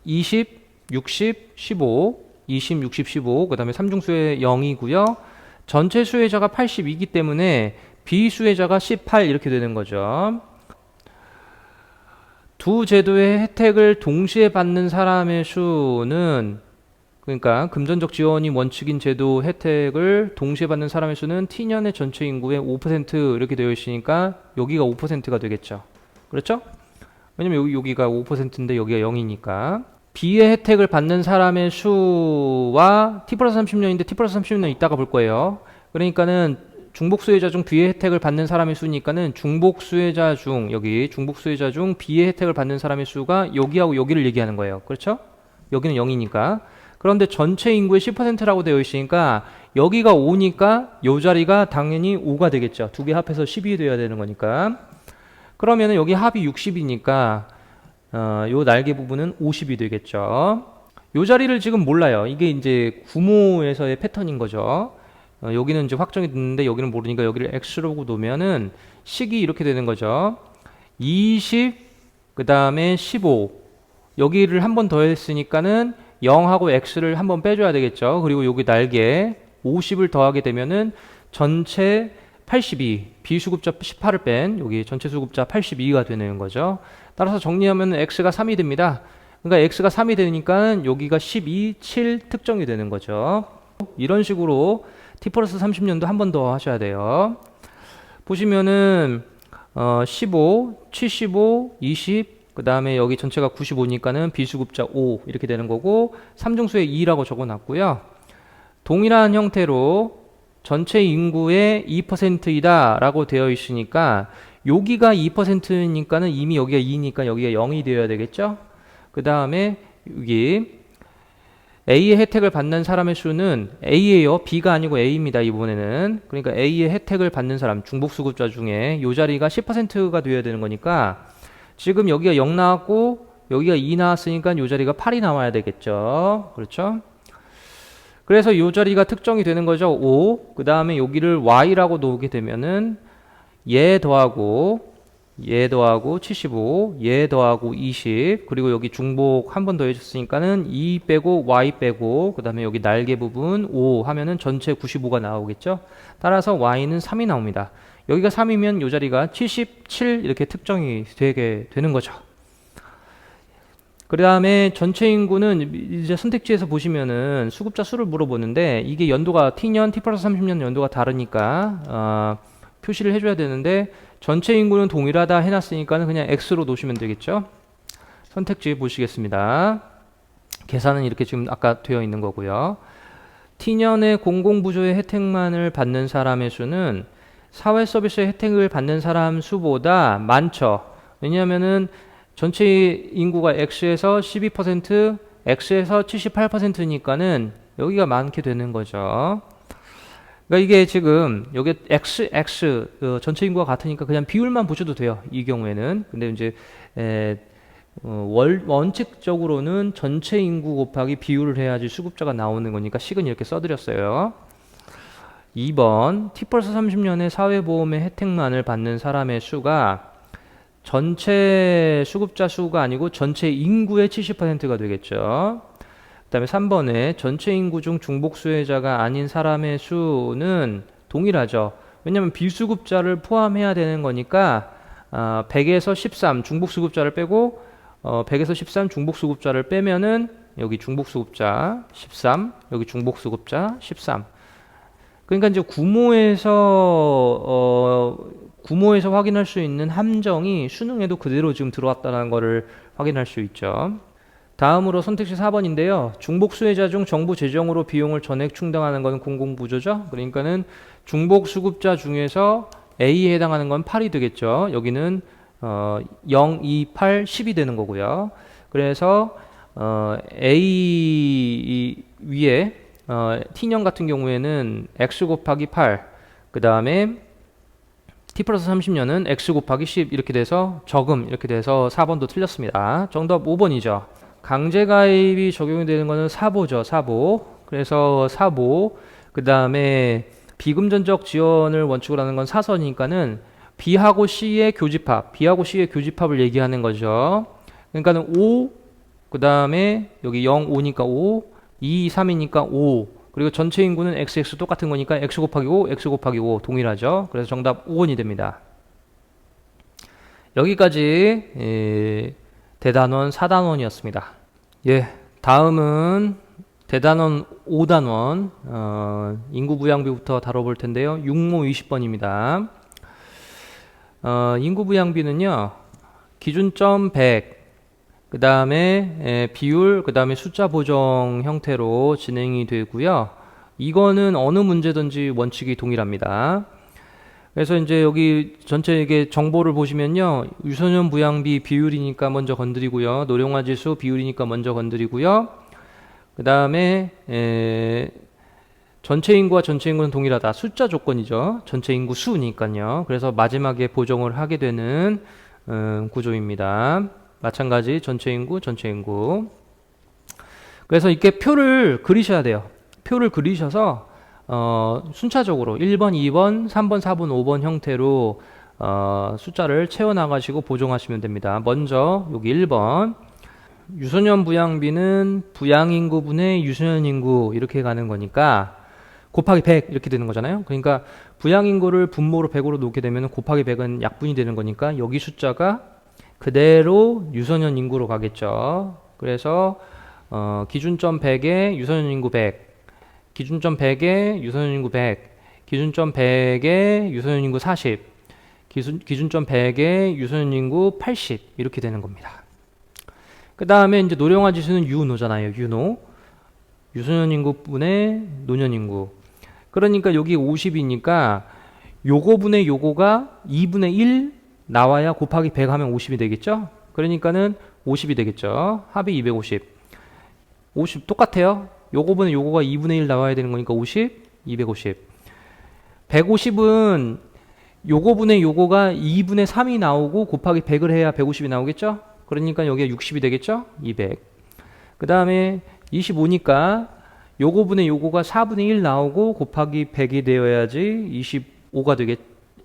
20, 60, 15, 20, 60, 15, 그 다음에 삼중수의 0이고요. 전체 수혜자가 82이기 때문에 비수혜자가 18 이렇게 되는 거죠. 두 제도의 혜택을 동시에 받는 사람의 수는, 그러니까 금전적 지원이 원칙인 제도 혜택을 동시에 받는 사람의 수는 T년의 전체 인구의 5% 이렇게 되어 있으니까 여기가 5%가 되겠죠. 그렇죠? 왜냐면 여기가 5%인데 여기가 0이니까. B의 혜택을 받는 사람의 수와 T 플러스 30년인데 T 플러스 30년 이따가 볼 거예요. 그러니까는 중복수혜자 중 B의 혜택을 받는 사람의 수니까는 중복수혜자 중, 여기 중복수혜자 중 B의 혜택을 받는 사람의 수가 여기하고 여기를 얘기하는 거예요. 그렇죠? 여기는 0이니까. 그런데 전체 인구의 10%라고 되어 있으니까 여기가 5니까 이 자리가 당연히 5가 되겠죠. 두 개 합해서 10이 돼야 되는 거니까. 그러면은 여기 합이 60이니까 요 날개 부분은 50이 되겠죠. 요 자리를 지금 몰라요. 이게 이제 구모에서의 패턴인 거죠. 여기는 이제 확정이 됐는데 여기는 모르니까 여기를 X로 놓으면은 식이 이렇게 되는 거죠. 20, 그 다음에 15. 여기를 한 번 더 했으니까는 0하고 X를 한 번 빼줘야 되겠죠. 그리고 여기 날개 50을 더하게 되면은 전체 82, 비수급자 18을 뺀 여기 전체 수급자 82가 되는 거죠. 따라서 정리하면 X가 3이 됩니다. 그러니까 X가 3이 되니까 여기가 12, 7 특정이 되는 거죠. 이런 식으로 T 플러스 30년도 한 번 더 하셔야 돼요. 보시면은 15, 75, 20, 그 다음에 여기 전체가 95니까는 비수급자 5 이렇게 되는 거고, 삼중수의 2라고 적어놨고요. 동일한 형태로 전체 인구의 2%이다 라고 되어 있으니까 여기가 2%니까는 이미 여기가 2니까 여기가 0이 되어야 되겠죠. 그 다음에 여기 A의 혜택을 받는 사람의 수는 A예요. B가 아니고 A입니다. 이번에는. 그러니까 A의 혜택을 받는 사람, 중복수급자 중에 이 자리가 10%가 되어야 되는 거니까 지금 여기가 0 나왔고 여기가 2 나왔으니까 이 자리가 8이 나와야 되겠죠. 그렇죠? 그래서 이 자리가 특정이 되는 거죠. 5. 그 다음에 여기를 Y라고 놓게 되면은 얘 더하고 75, 얘 더하고 20, 그리고 여기 중복 한 번 더 해줬으니까는 2 빼고 Y 빼고, 그 다음에 여기 날개 부분 5 하면은 전체 95가 나오겠죠. 따라서 Y는 3이 나옵니다. 여기가 3이면 이 자리가 77 이렇게 특정이 되게 되는 거죠. 그 다음에 전체 인구는 이제 선택지에서 보시면은 수급자 수를 물어보는데 이게 연도가 T년, T 플러스 30년 연도가 다르니까 표시를 해줘야 되는데 전체 인구는 동일하다 해놨으니까 그냥 X로 놓으시면 되겠죠. 선택지 보시겠습니다. 계산은 이렇게 지금 아까 되어 있는 거고요. T년의 공공부조의 혜택만을 받는 사람의 수는 사회 서비스의 혜택을 받는 사람 수보다 많죠. 왜냐하면은 전체 인구가 X에서 12%, X에서 78%니까는 여기가 많게 되는 거죠. 그러니까 이게 지금 여기 X 전체 인구가 같으니까 그냥 비율만 보셔도 돼요. 이 경우에는. 근데 이제 원칙적으로는 전체 인구 곱하기 비율을 해야지 수급자가 나오는 거니까 식은 이렇게 써드렸어요. 2번 T 플러스 30년의 사회보험의 혜택만을 받는 사람의 수가 전체 수급자 수가 아니고 전체 인구의 70%가 되겠죠. 그 다음에 3번에 전체 인구 중 중복수혜자가 아닌 사람의 수는 동일하죠. 왜냐하면 비수급자를 포함해야 되는 거니까 100에서 13 중복수급자를 빼고 100에서 13 중복수급자를 빼면은 여기 중복수급자 13, 여기 중복수급자 13. 그러니까 이제 구모에서 확인할 수 있는 함정이 수능에도 그대로 지금 들어왔다는 것을 확인할 수 있죠. 다음으로 선택지 4번인데요. 중복수혜자 중 정부 재정으로 비용을 전액 충당하는 것은 공공부조죠. 그러니까는 중복수급자 중에서 A에 해당하는 건 8이 되겠죠. 여기는 0, 2, 8, 10이 되는 거고요. 그래서 A 위에 t년 같은 경우에는 x 곱하기 8, 그 다음에 t 플러스 30년은 x 곱하기 10 이렇게 돼서 적음 이렇게 돼서 4번도 틀렸습니다. 정답 5번이죠. 강제가입이 적용이 되는 거는 사보죠. 사보. 그래서 사보. 그 다음에 비금전적 지원을 원칙으로 하는 건 사선이니까는 B하고 C의 교집합, B하고 C의 교집합을 얘기하는 거죠. 그러니까는 5, 그 다음에 여기 0, 5니까 5, 2, 3이니까 5, 그리고 전체 인구는 XX 똑같은 거니까 X 곱하기 5, X 곱하기 5 동일하죠. 그래서 정답 5번이 됩니다. 여기까지 대단원 4단원이었습니다. 예, 다음은 대단원 5단원 인구부양비부터 다뤄볼 텐데요. 6모 20번입니다. 인구부양비는요, 기준점 100, 그 다음에 비율, 그 다음에 숫자 보정 형태로 진행이 되고요. 이거는 어느 문제든지 원칙이 동일합니다. 그래서 이제 여기 전체 이게 정보를 보시면요, 유소년 부양비 비율이니까 먼저 건드리고요, 노령화 지수 비율이니까 먼저 건드리고요, 그 다음에 전체 인구와 전체 인구는 동일하다. 숫자 조건이죠. 전체 인구 수니까요. 그래서 마지막에 보정을 하게 되는 구조입니다. 마찬가지 전체 인구, 전체 인구. 그래서 이렇게 표를 그리셔야 돼요. 표를 그리셔서 순차적으로 1번, 2번, 3번, 4번, 5번 형태로 숫자를 채워나가시고 보정하시면 됩니다. 먼저 여기 1번. 유소년 부양비는 부양인구분의 유소년인구 이렇게 가는 거니까 곱하기 100 이렇게 되는 거잖아요. 그러니까 부양인구를 분모로 100으로 놓게 되면 곱하기 100은 약분이 되는 거니까 여기 숫자가 그대로 유소년 인구로 가겠죠. 그래서 기준점 100에 유소년 인구 100, 기준점 100에 유소년 인구 100, 기준점 100에 유소년 인구 40, 기준점 100에 유소년 인구 80 이렇게 되는 겁니다. 그 다음에 이제 노령화 지수는 유노잖아요. 유노. 유소년 인구분의 노년 인구. 그러니까 여기 50이니까 요거분의 요거가 2분의 1 나와야 곱하기 100 하면 50이 되겠죠? 그러니까는 50이 되겠죠. 합이 250. 50 똑같아요. 요거분의 요거가 2분의 1 나와야 되는 거니까 50, 250. 150은 요거분의 요거가 2분의 3이 나오고 곱하기 100을 해야 150이 나오겠죠? 그러니까 여기가 60이 되겠죠? 200. 그 다음에 25니까 요거분의 요거가 4분의 1 나오고 곱하기 100이 되어야지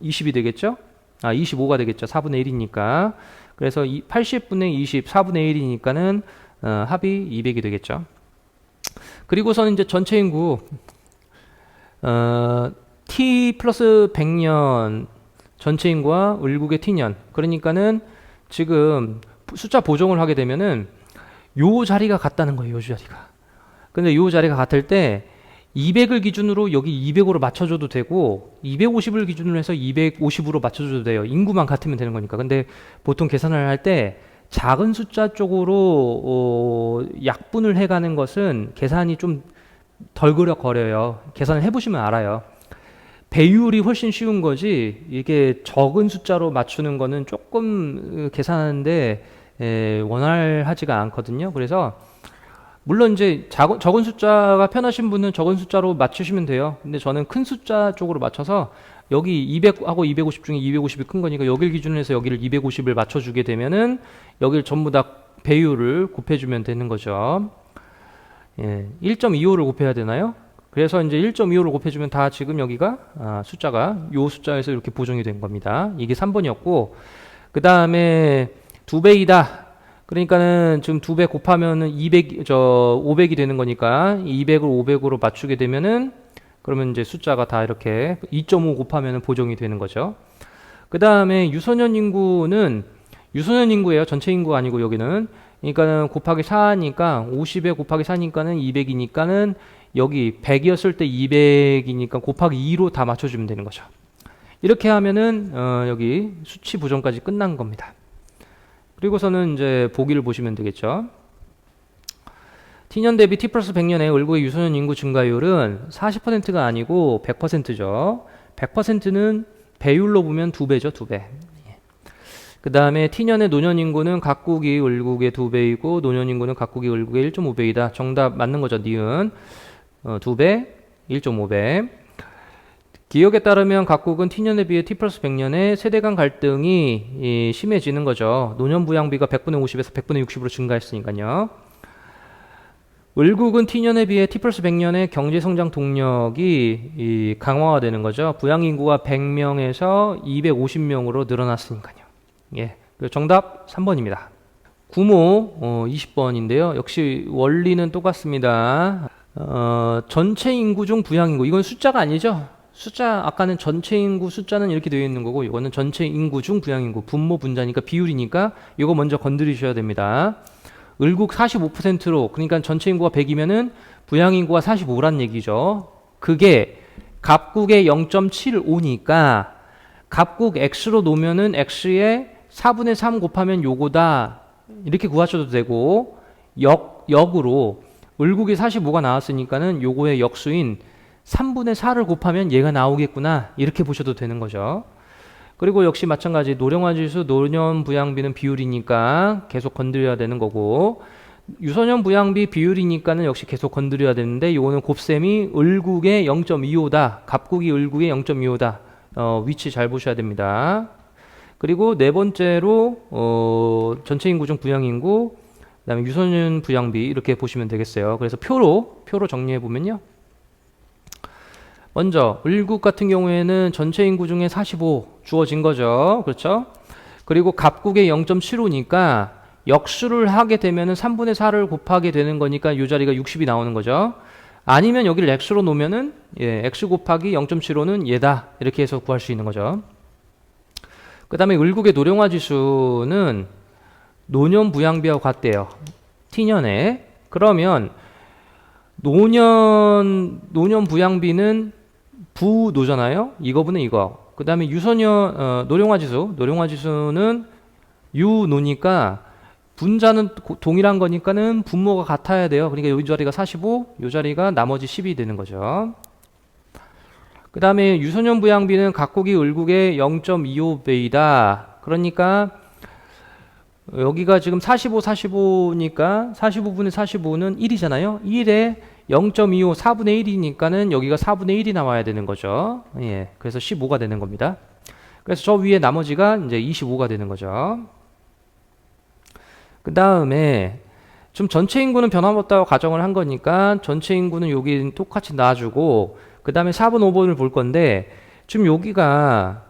20이 되겠죠? 25가 되겠죠. 4분의 1이니까. 그래서 80분의 20, 4분의 1이니까는 합이 200이 되겠죠. 그리고서는 이제 전체 인구 t 플러스 100년 전체 인구와 을국의 t년. 그러니까는 지금 숫자 보정을 하게 되면은 요 자리가 같다는 거예요. 요 자리가. 근데 요 자리가 같을 때 200을 기준으로 여기 200으로 맞춰줘도 되고 250을 기준으로 해서 250으로 맞춰줘도 돼요. 인구만 같으면 되는 거니까. 근데 보통 계산을 할 때 작은 숫자 쪽으로 약분을 해가는 것은 계산이 좀 덜 그려거려요. 계산을 해보시면 알아요. 배율이 훨씬 쉬운 거지 이게 적은 숫자로 맞추는 거는 조금 계산하는데 원활하지가 않거든요. 그래서 물론 이제 적은 숫자가 편하신 분은 적은 숫자로 맞추시면 돼요. 근데 저는 큰 숫자 쪽으로 맞춰서 여기 200하고 250 중에 250이 큰 거니까 여기를 기준으로 해서 여기를 250을 맞춰주게 되면은 여기를 전부 다 배율을 곱해주면 되는 거죠. 1.25를 곱해야 되나요? 그래서 이제 1.25를 곱해주면 다 지금 여기가 숫자가 요 숫자에서 이렇게 보정이 된 겁니다. 이게 3번이었고 그 다음에 2배이다. 그러니까는 지금 2배 곱하면은 500이 되는 거니까 200을 500으로 맞추게 되면은 그러면 이제 숫자가 다 이렇게 2.5 곱하면은 보정이 되는 거죠. 그 다음에 유소년 인구는 유소년 인구예요. 전체 인구가 아니고 여기는. 그러니까는 곱하기 4니까 50에 곱하기 4니까는 200이니까는 여기 100이었을 때 200이니까 곱하기 2로 다 맞춰주면 되는 거죠. 이렇게 하면은 여기 수치 보정까지 끝난 겁니다. 그리고서는 이제 보기를 보시면 되겠죠. t년 대비 t 플러스 100년의 을국의 유소년 인구 증가율은 40%가 아니고 100%죠. 100%는 배율로 보면 2배죠. 2배. 그 다음에 t년의 노년 인구는 각국이 을국의 2배이고 노년 인구는 각국이 을국의 1.5배이다. 정답 맞는 거죠. 니은. 2배, 1.5배. 기억에 따르면 각국은 T년에 비해 T 플러스 100년에 세대 간 갈등이 심해지는 거죠. 노년 부양비가 100분의 50에서 100분의 60으로 증가했으니까요. 을국은 T년에 비해 T 플러스 100년의 경제성장 동력이 강화가 되는 거죠. 부양인구가 100명에서 250명으로 늘어났으니까요. 예, 정답 3번입니다. 구모 20번인데요. 역시 원리는 똑같습니다. 전체 인구 중 부양인구, 이건 숫자가 아니죠. 숫자, 아까는 전체 인구 숫자는 이렇게 되어 있는 거고, 이거는 전체 인구 중 부양인구, 분모 분자니까 비율이니까 이거 먼저 건드리셔야 됩니다. 을국 45%로, 그러니까 전체 인구가 100이면은 부양인구가 45란 얘기죠. 그게 갑국의 0.75니까 갑국 X로 놓으면은 X에 4분의 3 곱하면 요거다, 이렇게 구하셔도 되고, 역으로 을국이 45가 나왔으니까는 요거의 역수인 3분의 4를 곱하면 얘가 나오겠구나, 이렇게 보셔도 되는 거죠. 그리고 역시 마찬가지 노령화지수 노년 부양비는 비율이니까 계속 건드려야 되는 거고, 유소년 부양비 비율이니까는 역시 계속 건드려야 되는데, 요거는 곱셈이 을국의 0.25다 갑국이 을국의 0.25다 위치 잘 보셔야 됩니다. 그리고 네 번째로 전체 인구 중 부양인구, 그다음에 유소년 부양비, 이렇게 보시면 되겠어요. 그래서 표로 정리해 보면요, 먼저 을국 같은 경우에는 전체 인구 중에 45 주어진 거죠. 그렇죠? 그리고 갑국의 0.75니까 역수를 하게 되면은 3분의 4를 곱하게 되는 거니까 이 자리가 60이 나오는 거죠. 아니면 여기를 x로 놓으면은 x 곱하기 0.75는 얘다, 이렇게 해서 구할 수 있는 거죠. 그 다음에 을국의 노령화 지수는 노년 부양비하고 같대요. T년에. 그러면 노년 부양비는 부노잖아요. 이거분은 이거. 그 다음에 유소년 노령화 지수는 유노니까 분자는 동일한 거니까는 분모가 같아야 돼요. 그러니까 이 자리가 45, 이 자리가 나머지 10이 되는 거죠. 그 다음에 유소년 부양비는 각국이 을국의 0.25배이다. 그러니까 여기가 지금 45니까 45분의 45는 1이잖아요. 1에 0.25, 4분의 1이니까는 여기가 4분의 1이 나와야 되는 거죠. 예, 그래서 15가 되는 겁니다. 그래서 저 위에 나머지가 이제 25가 되는 거죠. 그 다음에 좀 전체 인구는 변함없다고 가정을 한 거니까 전체 인구는 여기 똑같이 놔주고, 그 다음에 4번, 5번을 볼 건데, 지금 여기가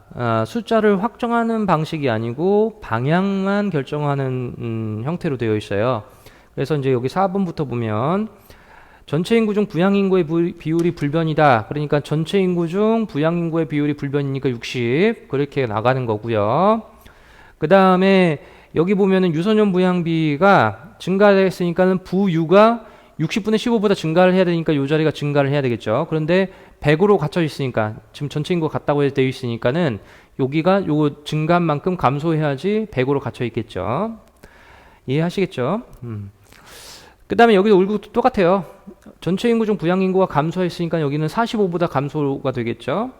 숫자를 확정하는 방식이 아니고 방향만 결정하는 형태로 되어 있어요. 그래서 이제 여기 4번부터 보면 전체 인구 중 부양인구의 비율이 불변이다. 그러니까 전체 인구 중 부양인구의 비율이 불변이니까 60, 그렇게 나가는 거고요. 그 다음에 여기 보면은 유소년 부양비가 증가했으니까는 부유가 60분의 15보다 증가를 해야 되니까 이 자리가 증가를 해야 되겠죠. 그런데 100으로 갇혀 있으니까, 지금 전체 인구가 같다고 되어 있으니까는 여기가 요 증가한 만큼 감소해야지 100으로 갇혀 있겠죠. 이해하시겠죠? 그 다음에 여기도 을국도 똑같아요. 전체 인구 중 부양인구가 감소했으니까 여기는 45보다 감소가 되겠죠.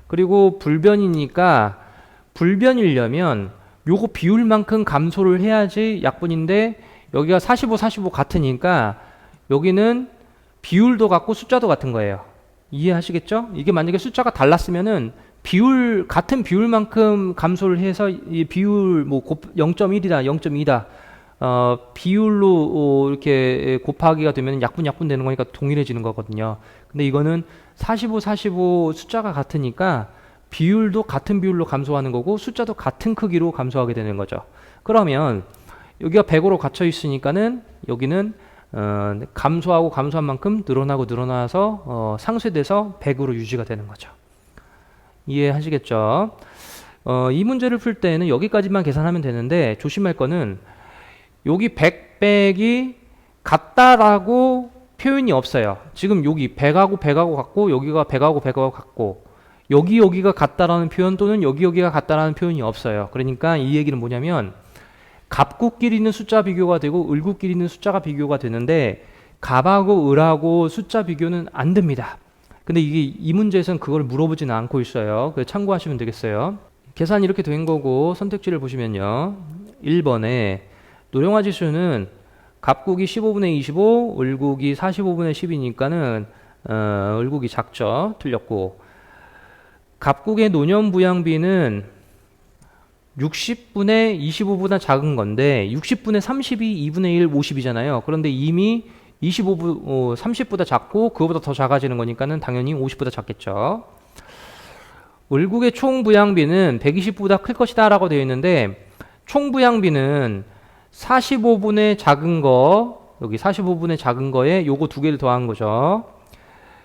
그리고 불변이니까, 불변이려면 요거 비율만큼 감소를 해야지 약분인데, 여기가 45 같으니까 여기는 비율도 같고 숫자도 같은 거예요. 이해하시겠죠? 이게 만약에 숫자가 달랐으면은 같은 비율만큼 감소를 해서 이 비율 뭐 0.1이다 0.2다 비율로 이렇게 곱하기가 되면 약분 되는 거니까 동일해지는 거거든요. 근데 이거는 45 숫자가 같으니까 비율도 같은 비율로 감소하는 거고 숫자도 같은 크기로 감소하게 되는 거죠. 그러면 여기가 100으로 갇혀 있으니까는 여기는 감소한 만큼 늘어나서 상쇄돼서 100으로 유지가 되는 거죠. 이해하시겠죠? 이 문제를 풀 때는 여기까지만 계산하면 되는데, 조심할 거는 여기 100이 같다라고 표현이 없어요. 지금 여기 100하고 같고, 여기가 100하고 같고, 여기가 같다라는 표현 또는 여기가 같다라는 표현이 없어요. 그러니까 이 얘기는 뭐냐면, 갑국끼리 있는 숫자 비교가 되고 을국끼리 있는 숫자가 비교가 되는데 갑하고 을하고 숫자 비교는 안 됩니다. 근데 이 문제에서는 그걸 물어보지는 않고 있어요. 그래서 참고하시면 되겠어요. 계산이 이렇게 된 거고 선택지를 보시면요, 1번에 노령화 지수는 갑국이 15분의 25, 을국이 45분의 10이니까는 을국이 작죠. 틀렸고. 갑국의 노년 부양비는 60분의 25보다 작은 건데 60분의 30이 2분의 1, 50이잖아요. 그런데 이미 30보다 작고 그거보다 더 작아지는 거니까는 당연히 50보다 작겠죠. 을국의 총 부양비는 120보다 클 것이다 라고 되어 있는데 총 부양비는 45분의 작은 거, 여기 45분의 작은 거에 요거 두 개를 더한 거죠.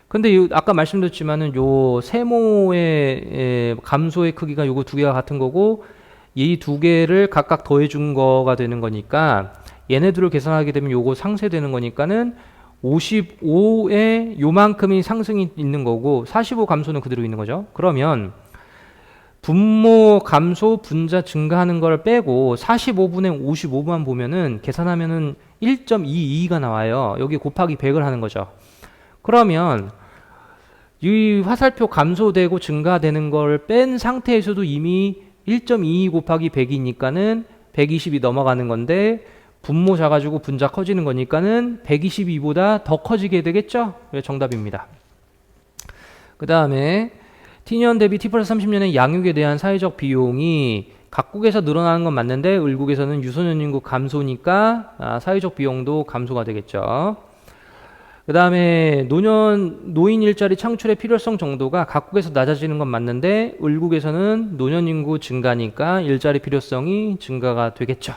근데 아까 말씀드렸지만은 요 세모의 감소의 크기가 요거 두 개가 같은 거고 이 두 개를 각각 더해 준 거가 되는 거니까 얘네들을 계산하게 되면 요거 상쇄되는 거니까는 55에 요만큼이 상승이 있는 거고 45 감소는 그대로 있는 거죠. 그러면 분모 감소 분자 증가하는 걸 빼고 45분의 55만 보면은 계산하면은 1.22가 나와요. 여기 곱하기 100을 하는 거죠. 그러면 이 화살표 감소되고 증가되는 걸 뺀 상태에서도 이미 1.22 곱하기 100이니까는 120이 넘어가는 건데 분모 작아지고 분자 커지는 거니까는 122보다 더 커지게 되겠죠? 그게 정답입니다. 그 다음에 T년 대비 T 플러스 30년의 양육에 대한 사회적 비용이 각국에서 늘어나는 건 맞는데 을국에서는 유소년 인구 감소니까 사회적 비용도 감소가 되겠죠. 그 다음에 노인 일자리 창출의 필요성 정도가 각국에서 낮아지는 건 맞는데 을국에서는 노년 인구 증가니까 일자리 필요성이 증가가 되겠죠.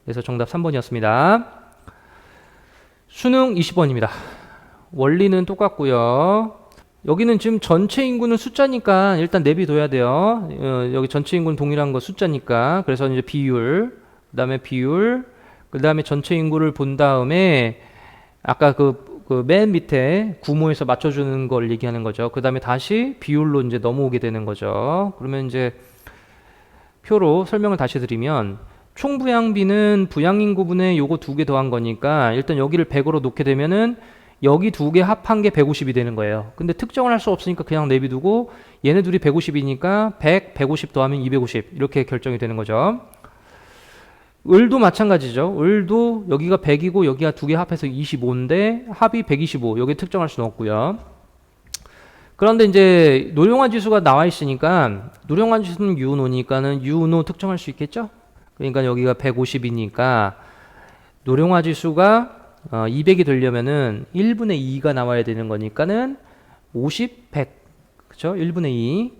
그래서 정답 3번이었습니다. 수능 20번입니다. 원리는 똑같고요. 여기는 지금 전체 인구는 숫자니까 일단 내비둬야 돼요. 여기 전체 인구는 동일한 거 숫자니까. 그래서 이제 비율, 그 다음에 전체 인구를 본 다음에 아까 그 맨 밑에 구모에서 맞춰주는 걸 얘기하는 거죠. 그 다음에 다시 비율로 이제 넘어오게 되는 거죠. 그러면 이제 표로 설명을 다시 드리면 총 부양비는 부양인구분의 요거 두 개 더한 거니까 일단 여기를 100으로 놓게 되면은 여기 두 개 합한 게 150이 되는 거예요. 근데 특정을 할 수 없으니까 그냥 내비두고 얘네 둘이 150이니까 100, 150 더하면 250 이렇게 결정이 되는 거죠. 을도 마찬가지죠. 을도 여기가 100이고 여기가 두 개 합해서 25인데 합이 125 여기 특정할 수는 없고요. 그런데 이제 노령화 지수가 나와 있으니까 노령화 지수는 유노니까는 유노 특정할 수 있겠죠. 그러니까 여기가 150이니까 노령화 지수가 200이 되려면은 1분의 2가 나와야 되는 거니까는 50, 100 그쵸? 1분의 2.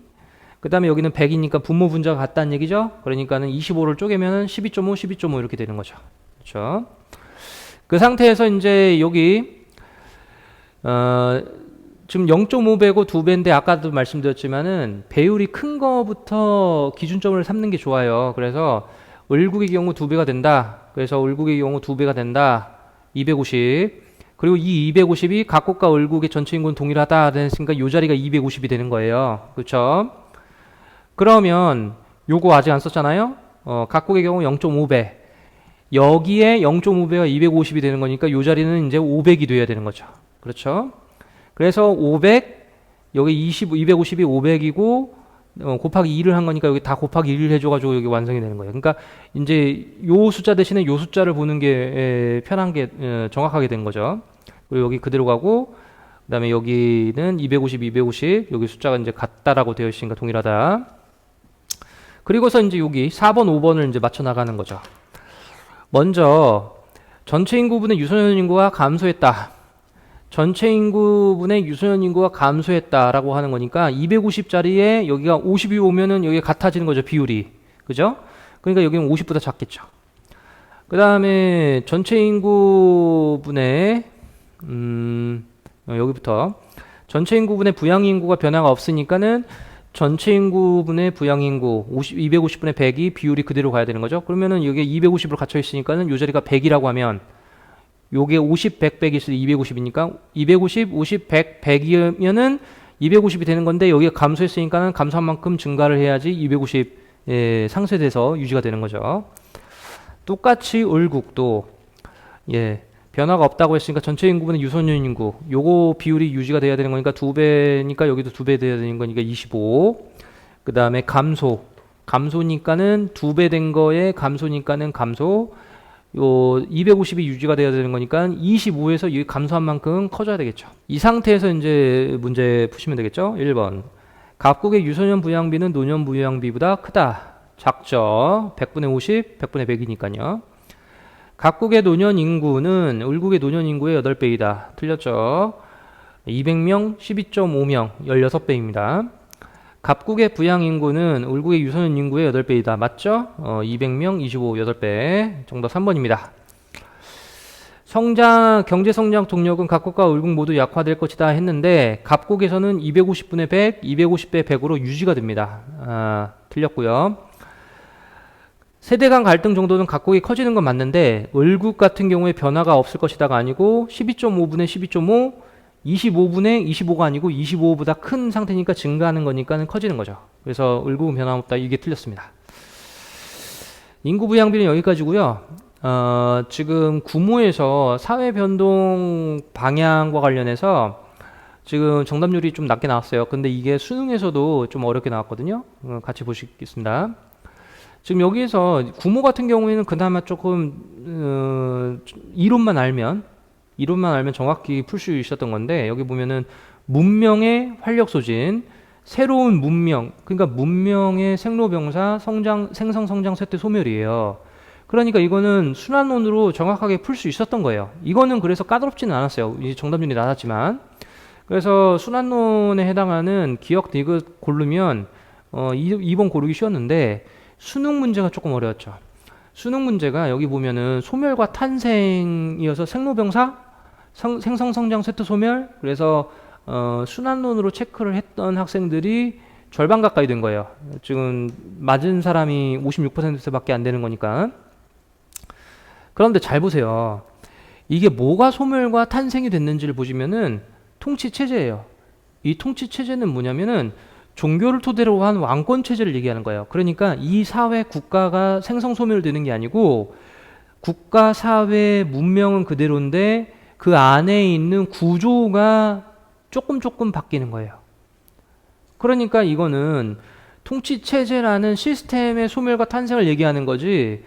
그 다음에 여기는 100이니까 분모 분자가 같다는 얘기죠. 그러니까는 25를 쪼개면은 12.5, 12.5 이렇게 되는 거죠. 그렇죠? 그 상태에서 이제 여기 지금 0.5배고 2배인데 아까도 말씀드렸지만은 배율이 큰 거부터 기준점을 삼는 게 좋아요. 그래서 을국의 경우 2배가 된다. 그래서 을국의 경우 2배가 된다. 250. 그리고 이 250이 각국과 을국의 전체 인구는 동일하다. 그랬으니까 이 자리가 250이 되는 거예요. 그렇죠? 그러면 요거 아직 안 썼잖아요. 각국의 경우 0.5배. 여기에 0.5배가 250이 되는 거니까 이 자리는 이제 500이 돼야 되는 거죠. 그렇죠? 그래서 500, 여기 250이 500이고 곱하기 2를 한 거니까 여기 다 곱하기 1을 해줘가지고 여기 완성이 되는 거예요. 그러니까 이제 요 숫자 대신에 요 숫자를 보는 게 편한 게 정확하게 된 거죠. 그리고 여기 그대로 가고 그 다음에 여기는 250, 250 여기 숫자가 이제 같다라고 되어 있으니까 동일하다. 그리고서 이제 여기 4번, 5번을 이제 맞춰 나가는 거죠. 먼저 전체 인구분의 유소년 인구가 감소했다. 전체 인구분의 유소년 인구가 감소했다라고 하는 거니까 250짜리에 여기가 50이 오면은 여기가 같아지는 거죠. 비율이. 그죠? 그러니까 여기는 50보다 작겠죠. 그 다음에 전체 인구분의 여기부터 전체 인구분의 부양 인구가 변화가 없으니까는 전체 인구분의 부양 인구 250분의 100이 비율이 그대로 가야 되는 거죠. 그러면은 여기에 250으로 갇혀 있으니까는 이 자리가 100이라고 하면 요게 50, 100, 100이 있을 때 250이니까 250, 50, 100, 100이면은 250이 되는 건데 여기가 감소했으니까는 감소한 만큼 증가를 해야지 250 상쇄돼서 유지가 되는 거죠. 똑같이 을국도 변화가 없다고 했으니까 전체 인구분의 유소년 인구 요거 비율이 유지가 돼야 되는 거니까 2배니까 여기도 2배 돼야 되는 거니까 25. 그 다음에 감소니까는 2배 된 거에 감소니까는 감소. 요 250이 유지가 돼야 되는 거니까 25에서 이 감소한 만큼 커져야 되겠죠. 이 상태에서 이제 문제 푸시면 되겠죠. 1번. 각국의 유소년 부양비는 노년 부양비보다 크다. 작죠. 100분의 50, 100분의 100이니까요. 각국의 노년 인구는 을국의 노년 인구의 8배이다. 틀렸죠. 200명, 12.5명, 16배입니다. 갑국의 부양 인구는 을국의 유소년 인구의 8배이다. 맞죠? 200명, 25, 8배. 정답 3번입니다. 경제 성장 동력은 갑국과 을국 모두 약화될 것이다 했는데 갑국에서는 250분의 100, 250배 100으로 유지가 됩니다. 틀렸고요. 세대 간 갈등 정도는 각국이 커지는 건 맞는데 을국 같은 경우에 변화가 없을 것이다가 아니고 12.5분의 12.5, 25분의 25가 아니고 25보다 큰 상태니까 증가하는 거니까 커지는 거죠. 그래서 을국은 변함없다. 이게 틀렸습니다. 인구 부양비는 여기까지고요. 지금 구모에서 사회 변동 방향과 관련해서 지금 정답률이 좀 낮게 나왔어요. 근데 이게 수능에서도 좀 어렵게 나왔거든요. 같이 보시겠습니다. 지금 여기에서 구모 같은 경우에는 그나마 조금 이론만 알면 정확히 풀 수 있었던 건데 여기 보면은 문명의 활력 소진, 새로운 문명, 그러니까 문명의 생로병사, 생성, 성장, 쇠퇴, 소멸이에요. 그러니까 이거는 순환론으로 정확하게 풀 수 있었던 거예요. 이거는 그래서 까다롭지는 않았어요. 이제 정답률이 낮았지만. 그래서 순환론에 해당하는 기억 디귿 고르면 2번 고르기 쉬웠는데 수능 문제가 조금 어려웠죠. 수능 문제가 여기 보면은 소멸과 탄생이어서 생로병사, 생성, 성장, 쇠퇴, 소멸. 그래서 순환론으로 체크를 했던 학생들이 절반 가까이 된 거예요. 지금 맞은 사람이 56%밖에 안 되는 거니까. 그런데 잘 보세요. 이게 뭐가 소멸과 탄생이 됐는지를 보시면은 통치체제예요. 이 통치체제는 뭐냐면은 종교를 토대로 한 왕권체제를 얘기하는 거예요. 그러니까 이 사회 국가가 생성 소멸되는 게 아니고 국가, 사회, 문명은 그대로인데 그 안에 있는 구조가 조금 바뀌는 거예요. 그러니까 이거는 통치체제라는 시스템의 소멸과 탄생을 얘기하는 거지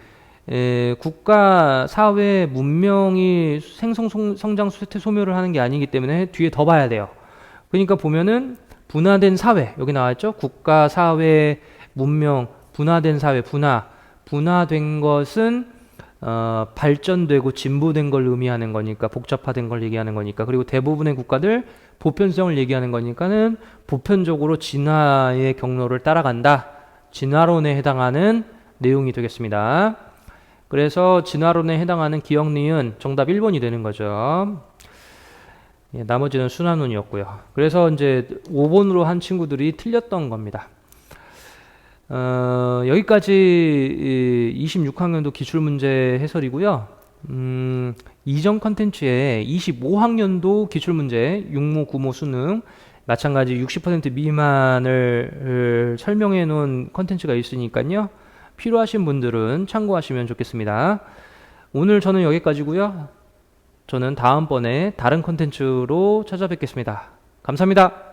국가, 사회, 문명이 생성, 성장, 쇠퇴, 소멸을 하는 게 아니기 때문에 뒤에 더 봐야 돼요. 그러니까 보면은 분화된 사회, 여기 나와있죠? 국가, 사회, 문명, 분화된 사회, 분화된 것은 발전되고 진보된 걸 의미하는 거니까 복잡화된 걸 얘기하는 거니까 그리고 대부분의 국가들 보편성을 얘기하는 거니까는 보편적으로 진화의 경로를 따라간다. 진화론에 해당하는 내용이 되겠습니다. 그래서 진화론에 해당하는 기억, 니은 정답 1번이 되는 거죠. 예, 나머지는 순환론이었고요. 그래서 이제 5번으로 한 친구들이 틀렸던 겁니다. 여기까지 26학년도 기출문제 해설이고요. 이전 컨텐츠에 25학년도 기출문제 6모, 9모 수능 마찬가지 60% 미만을 설명해 놓은 컨텐츠가 있으니까요. 필요하신 분들은 참고하시면 좋겠습니다. 오늘 저는 여기까지고요. 저는 다음번에 다른 컨텐츠로 찾아뵙겠습니다. 감사합니다.